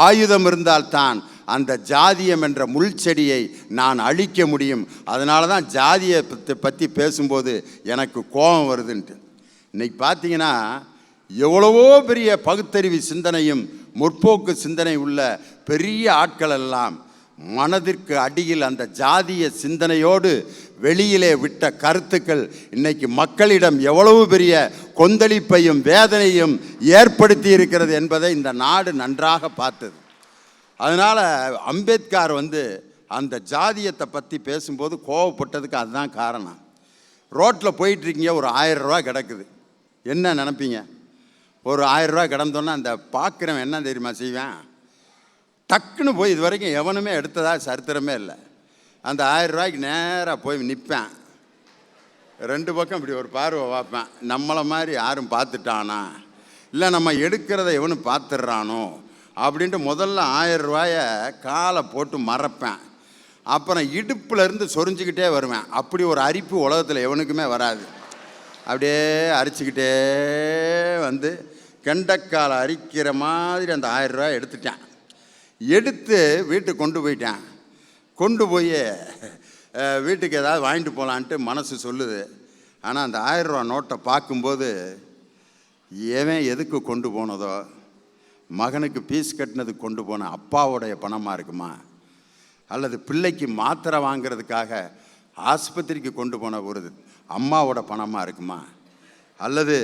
ஆயுதம் இருந்தால்தான் அந்த ஜாதியம் என்ற முள் செடியை நான் அழிக்க முடியும். அதனால தான் ஜாதியை பற்றி பேசும்போது எனக்கு கோபம் வருதுன்ட்டு. இன்னைக்கு பார்த்தீங்கன்னா எவ்வளவோ பெரிய பகுத்தறிவு சிந்தனையும் முற்போக்கு சிந்தனை உள்ள பெரிய ஆட்கள் எல்லாம் மனதிற்கு அடியில் அந்த ஜாதிய சிந்தனையோடு வெளியிலே விட்ட கருத்துக்கள் இன்னைக்கு மக்களிடம் எவ்வளவு பெரிய கொந்தளிப்பையும் வேதனையும் ஏற்படுத்தி இருக்கிறது என்பதை இந்த நாடு நன்றாக பார்த்தது. அதனால் அம்பேத்கர் வந்து அந்த ஜாதியத்தை பற்றி பேசும்போது கோவப்பட்டதுக்கு அதுதான் காரணம். ரோட்டில் போயிட்டுருக்கீங்க, ஒரு 1000 ரூபா கிடக்குது, என்ன நினைப்பீங்க? ஒரு 1000 ரூபா கிடந்தோன்னா அந்த பார்க்குறவன் என்ன தெரியுமா செய்வேன்? டக்குன்னு போய் இது வரைக்கும் எவனுமே எடுத்ததா சரித்திரமே இல்லை. அந்த 1000 ரூபாய்க்கு நேராக போய் நிற்பேன், 2 பக்கம் இப்படி ஒரு பார்வை பார்ப்பேன், நம்மளை மாதிரி யாரும் பார்த்துட்டானா இல்லை நம்ம எடுக்கிறத எவனும் பார்த்துடுறானோ அப்படின்ட்டு முதல்ல 1000 ரூபாயை காலை போட்டு மறப்பேன். அப்புறம் இடுப்புல இருந்து சொரிஞ்சுக்கிட்டே வருவேன். அப்படி ஒரு அரிப்பு உலகத்தில் எவனுக்குமே வராது. அப்படியே அரிச்சுக்கிட்டே வந்து கெண்டைக்கால் அரிக்கிற மாதிரி அந்த 1000 ரூபாய் எடுத்துட்டேன். எடுத்து வீட்டுக்கு கொண்டு போயிட்டேன். கொண்டு போய் வீட்டுக்கு ஏதாவது வாங்கிட்டு போகலான்ட்டு மனசு சொல்லுது. ஆனால் அந்த 1000 ரூபா நோட்டை பார்க்கும்போது ஏன் எதுக்கு கொண்டு போனதோ, மகனுக்கு ஃபீஸ் கட்டினதுக்கு கொண்டு போன அப்பாவுடைய பணமாக இருக்குமா, அல்லது பிள்ளைக்கு மாத்திரை வாங்கிறதுக்காக ஆஸ்பத்திரிக்கு கொண்டு போன ஒரு அம்மாவோட பணமாக இருக்குமா, அல்லது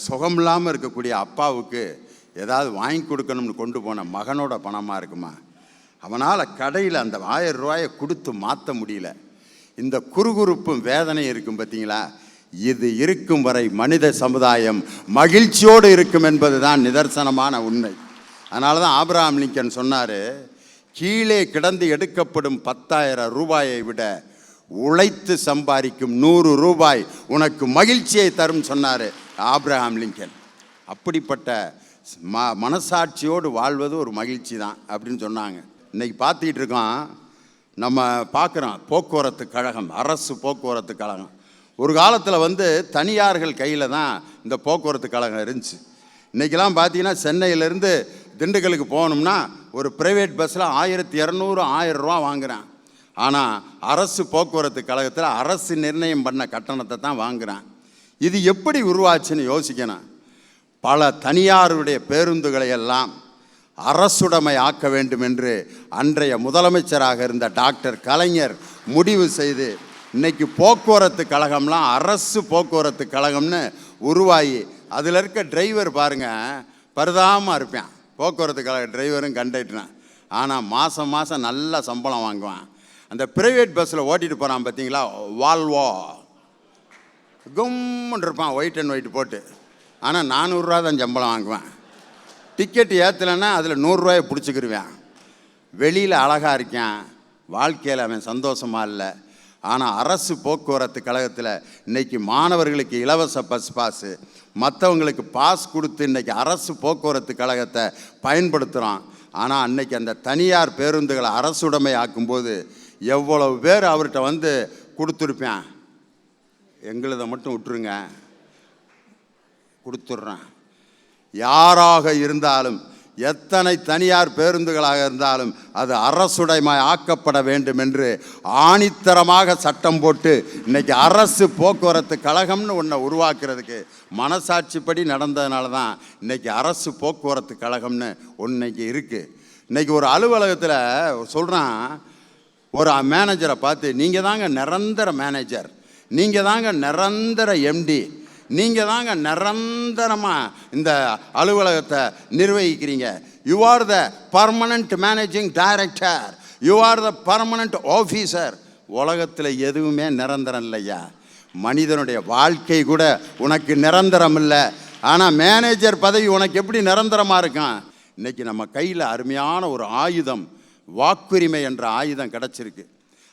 சுகம் இல்லாமல் இருக்கக்கூடிய அப்பாவுக்கு ஏதாவது வாங்கி கொடுக்கணும்னு கொண்டு போன மகனோட பணமாக இருக்குமா? அவனால் கடையில் அந்த 1000 ரூபாயை கொடுத்து மாற்ற முடியல. இந்த குறுகுறுப்பும் வேதனை இருக்கும் பார்த்தீங்களா, இது இருக்கும் வரை மனித சமுதாயம் மகிழ்ச்சியோடு இருக்கும் என்பது தான் நிதர்சனமான உண்மை. அதனால தான் ஆபிரகாம் லிங்கன் சொன்னார், கீழே கிடந்து எடுக்கப்படும் 10,000 ரூபாயை விட உழைத்து சம்பாதிக்கும் 100 ரூபாய் உனக்கு மகிழ்ச்சியை தரும் சொன்னார் ஆபிரகாம் லிங்கன். அப்படிப்பட்ட மனசாட்சியோடு வாழ்வது ஒரு மகிழ்ச்சி தான் அப்படின்னு சொன்னாங்க. இன்றைக்கி பார்த்துக்கிட்டு இருக்கோம், நம்ம பார்க்குறோம் போக்குவரத்து கழகம், அரசு போக்குவரத்து கழகம். ஒரு காலத்தில் தனியார்கள் கையில் தான் இந்த போக்குவரத்து கழகம் இருந்துச்சு. இன்றைக்கெல்லாம் பார்த்தீங்கன்னா சென்னையிலேருந்து திண்டுக்கலுக்கு போகணும்னா ஒரு ப்ரைவேட் பஸ்ஸில் 1200 1000 ரூபா வாங்குகிறான். ஆனால் அரசு போக்குவரத்து கழகத்தில் அரசு நிர்ணயம் பண்ண கட்டணத்தை தான் வாங்குகிறான். இது எப்படி உருவாச்சுன்னு யோசிக்கணும். பல தனியாருடைய பேருந்துகளை எல்லாம் அரசுடைமை ஆக்க வேண்டும் என்று அன்றைய முதலமைச்சராக இருந்த டாக்டர் கலைஞர் முடிவு செய்து இன்னைக்கு போக்குவரத்து கழகம்லாம் அரசு போக்குவரத்து கழகம்னு உருவாகி அதில் இருக்க டிரைவர் பாருங்கள் பரிதாபமாக இருப்பேன். போக்குவரத்து கழக டிரைவரும் கண்டக்டரும். ஆனால் மாதம் மாதம் நல்ல சம்பளம் வாங்குவான். அந்த ப்ரைவேட் பஸ்ஸில் ஓட்டிகிட்டு போகிறான் பார்த்தீங்களா, வால்வோ கும்முன்னு இருப்பான், ஒயிட் அண்ட் ஒயிட் போட்டு. ஆனால் 400 ரூபா தான் சம்பளம் வாங்குவேன். டிக்கெட் ஏற்றலைன்னா அதில் 100 ரூபாயை பிடிச்சிக்கிருவேன். வெளியில் அழகாக இருக்கேன், வாழ்க்கையில் அவன் சந்தோஷமாக இல்லை. ஆனால் அரசு போக்குவரத்து கழகத்தில் இன்றைக்கி மாணவர்களுக்கு இலவச பஸ் பாஸு, மற்றவங்களுக்கு பாஸ் கொடுத்து இன்றைக்கி அரசு போக்குவரத்து கழகத்தை பயன்படுத்துகிறோம். ஆனால் அன்றைக்கி அந்த தனியார் பேருந்துகளை அரசுடைமை ஆக்கும்போது எவ்வளவு பேர் அவர்கிட்ட கொடுத்துருப்பேன், எங்களதை மட்டும் விட்டுருங்க கொடுத்துட்றேன். யாராக இருந்தாலும், எத்தனை தனியார் பேருந்துகளாக இருந்தாலும் அது அரசுடைமை ஆக்கப்பட வேண்டும் என்று ஆணித்தரமாக சட்டம் போட்டு இன்றைக்கி அரசு போக்குவரத்து கழகம்னு ஒன்றை உருவாக்குறதுக்கு மனசாட்சிப்படி நடந்ததுனால தான் இன்றைக்கி அரசு போக்குவரத்து கழகம்னு ஒன்றைக்கு இருக்குது. இன்றைக்கி ஒரு அலுவலகத்தில் சொல்கிறான், ஒரு மேனேஜரை பார்த்து, நீங்கள் தாங்க நிரந்தர மேனேஜர், நீங்கள் தாங்க நிரந்தர எம்டி, நீங்கள் தாங்க நிரந்தரமாக இந்த அலுவலகத்தை நிர்வகிக்கிறீங்க, you are the permanent managing director, you are the permanent officer. உலகத்தில் எதுவுமே நிரந்தரம் இல்லையா, மனிதனுடைய வாழ்க்கை கூட உனக்கு நிரந்தரம் இல்லை. ஆனால் மேனேஜர் பதவி உனக்கு எப்படி நிரந்தரமாக இருக்கும்? இன்றைக்கி நம்ம கையில் அருமையான ஒரு ஆயுதம், வாக்குரிமை என்ற ஆயுதம் கிடச்சிருக்கு.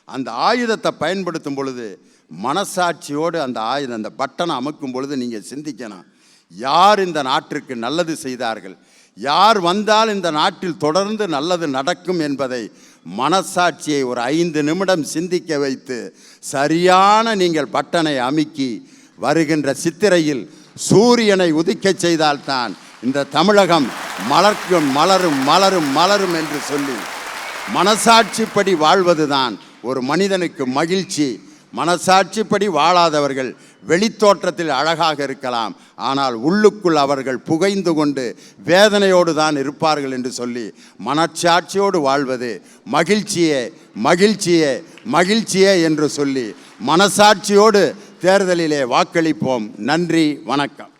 அந்த ஆயுதத்தை பயன்படுத்தும் பொழுது மனசாட்சியோடு அந்த ஆயுதம், அந்த பட்டனை அமுக்கும் பொழுது நீங்கள் சிந்திக்கணும், யார் இந்த நாட்டிற்கு நல்லது செய்தார்கள், யார் வந்தால் இந்த நாட்டில் தொடர்ந்து நல்லது நடக்கும் என்பதை மனசாட்சியை ஒரு 5 நிமிடம் சிந்திக்க வைத்து சரியான நீங்கள் பட்டனை அமுக்கி வருகின்ற சித்திரையில் சூரியனை உதிக்கச் செய்தால்தான் இந்த தமிழகம் மலர்க்கும் மலரும் மலரும் மலரும் என்று சொல்லி மனசாட்சிப்படி வாழ்வதுதான் ஒரு மனிதனுக்கு மகிழ்ச்சி. மனசாட்சிப்படி வாழாதவர்கள் வெளித்தோற்றத்தில் அழகாக இருக்கலாம், ஆனால் உள்ளுக்குள் அவர்கள் புகைந்து கொண்டு வேதனையோடு தான் இருப்பார்கள் என்று சொல்லி மனச்சாட்சியோடு வாழ்வது மகிழ்ச்சியே மகிழ்ச்சியே மகிழ்ச்சியே என்று சொல்லி மனசாட்சியோடு தேர்தலிலே வாக்களிப்போம். நன்றி, வணக்கம்.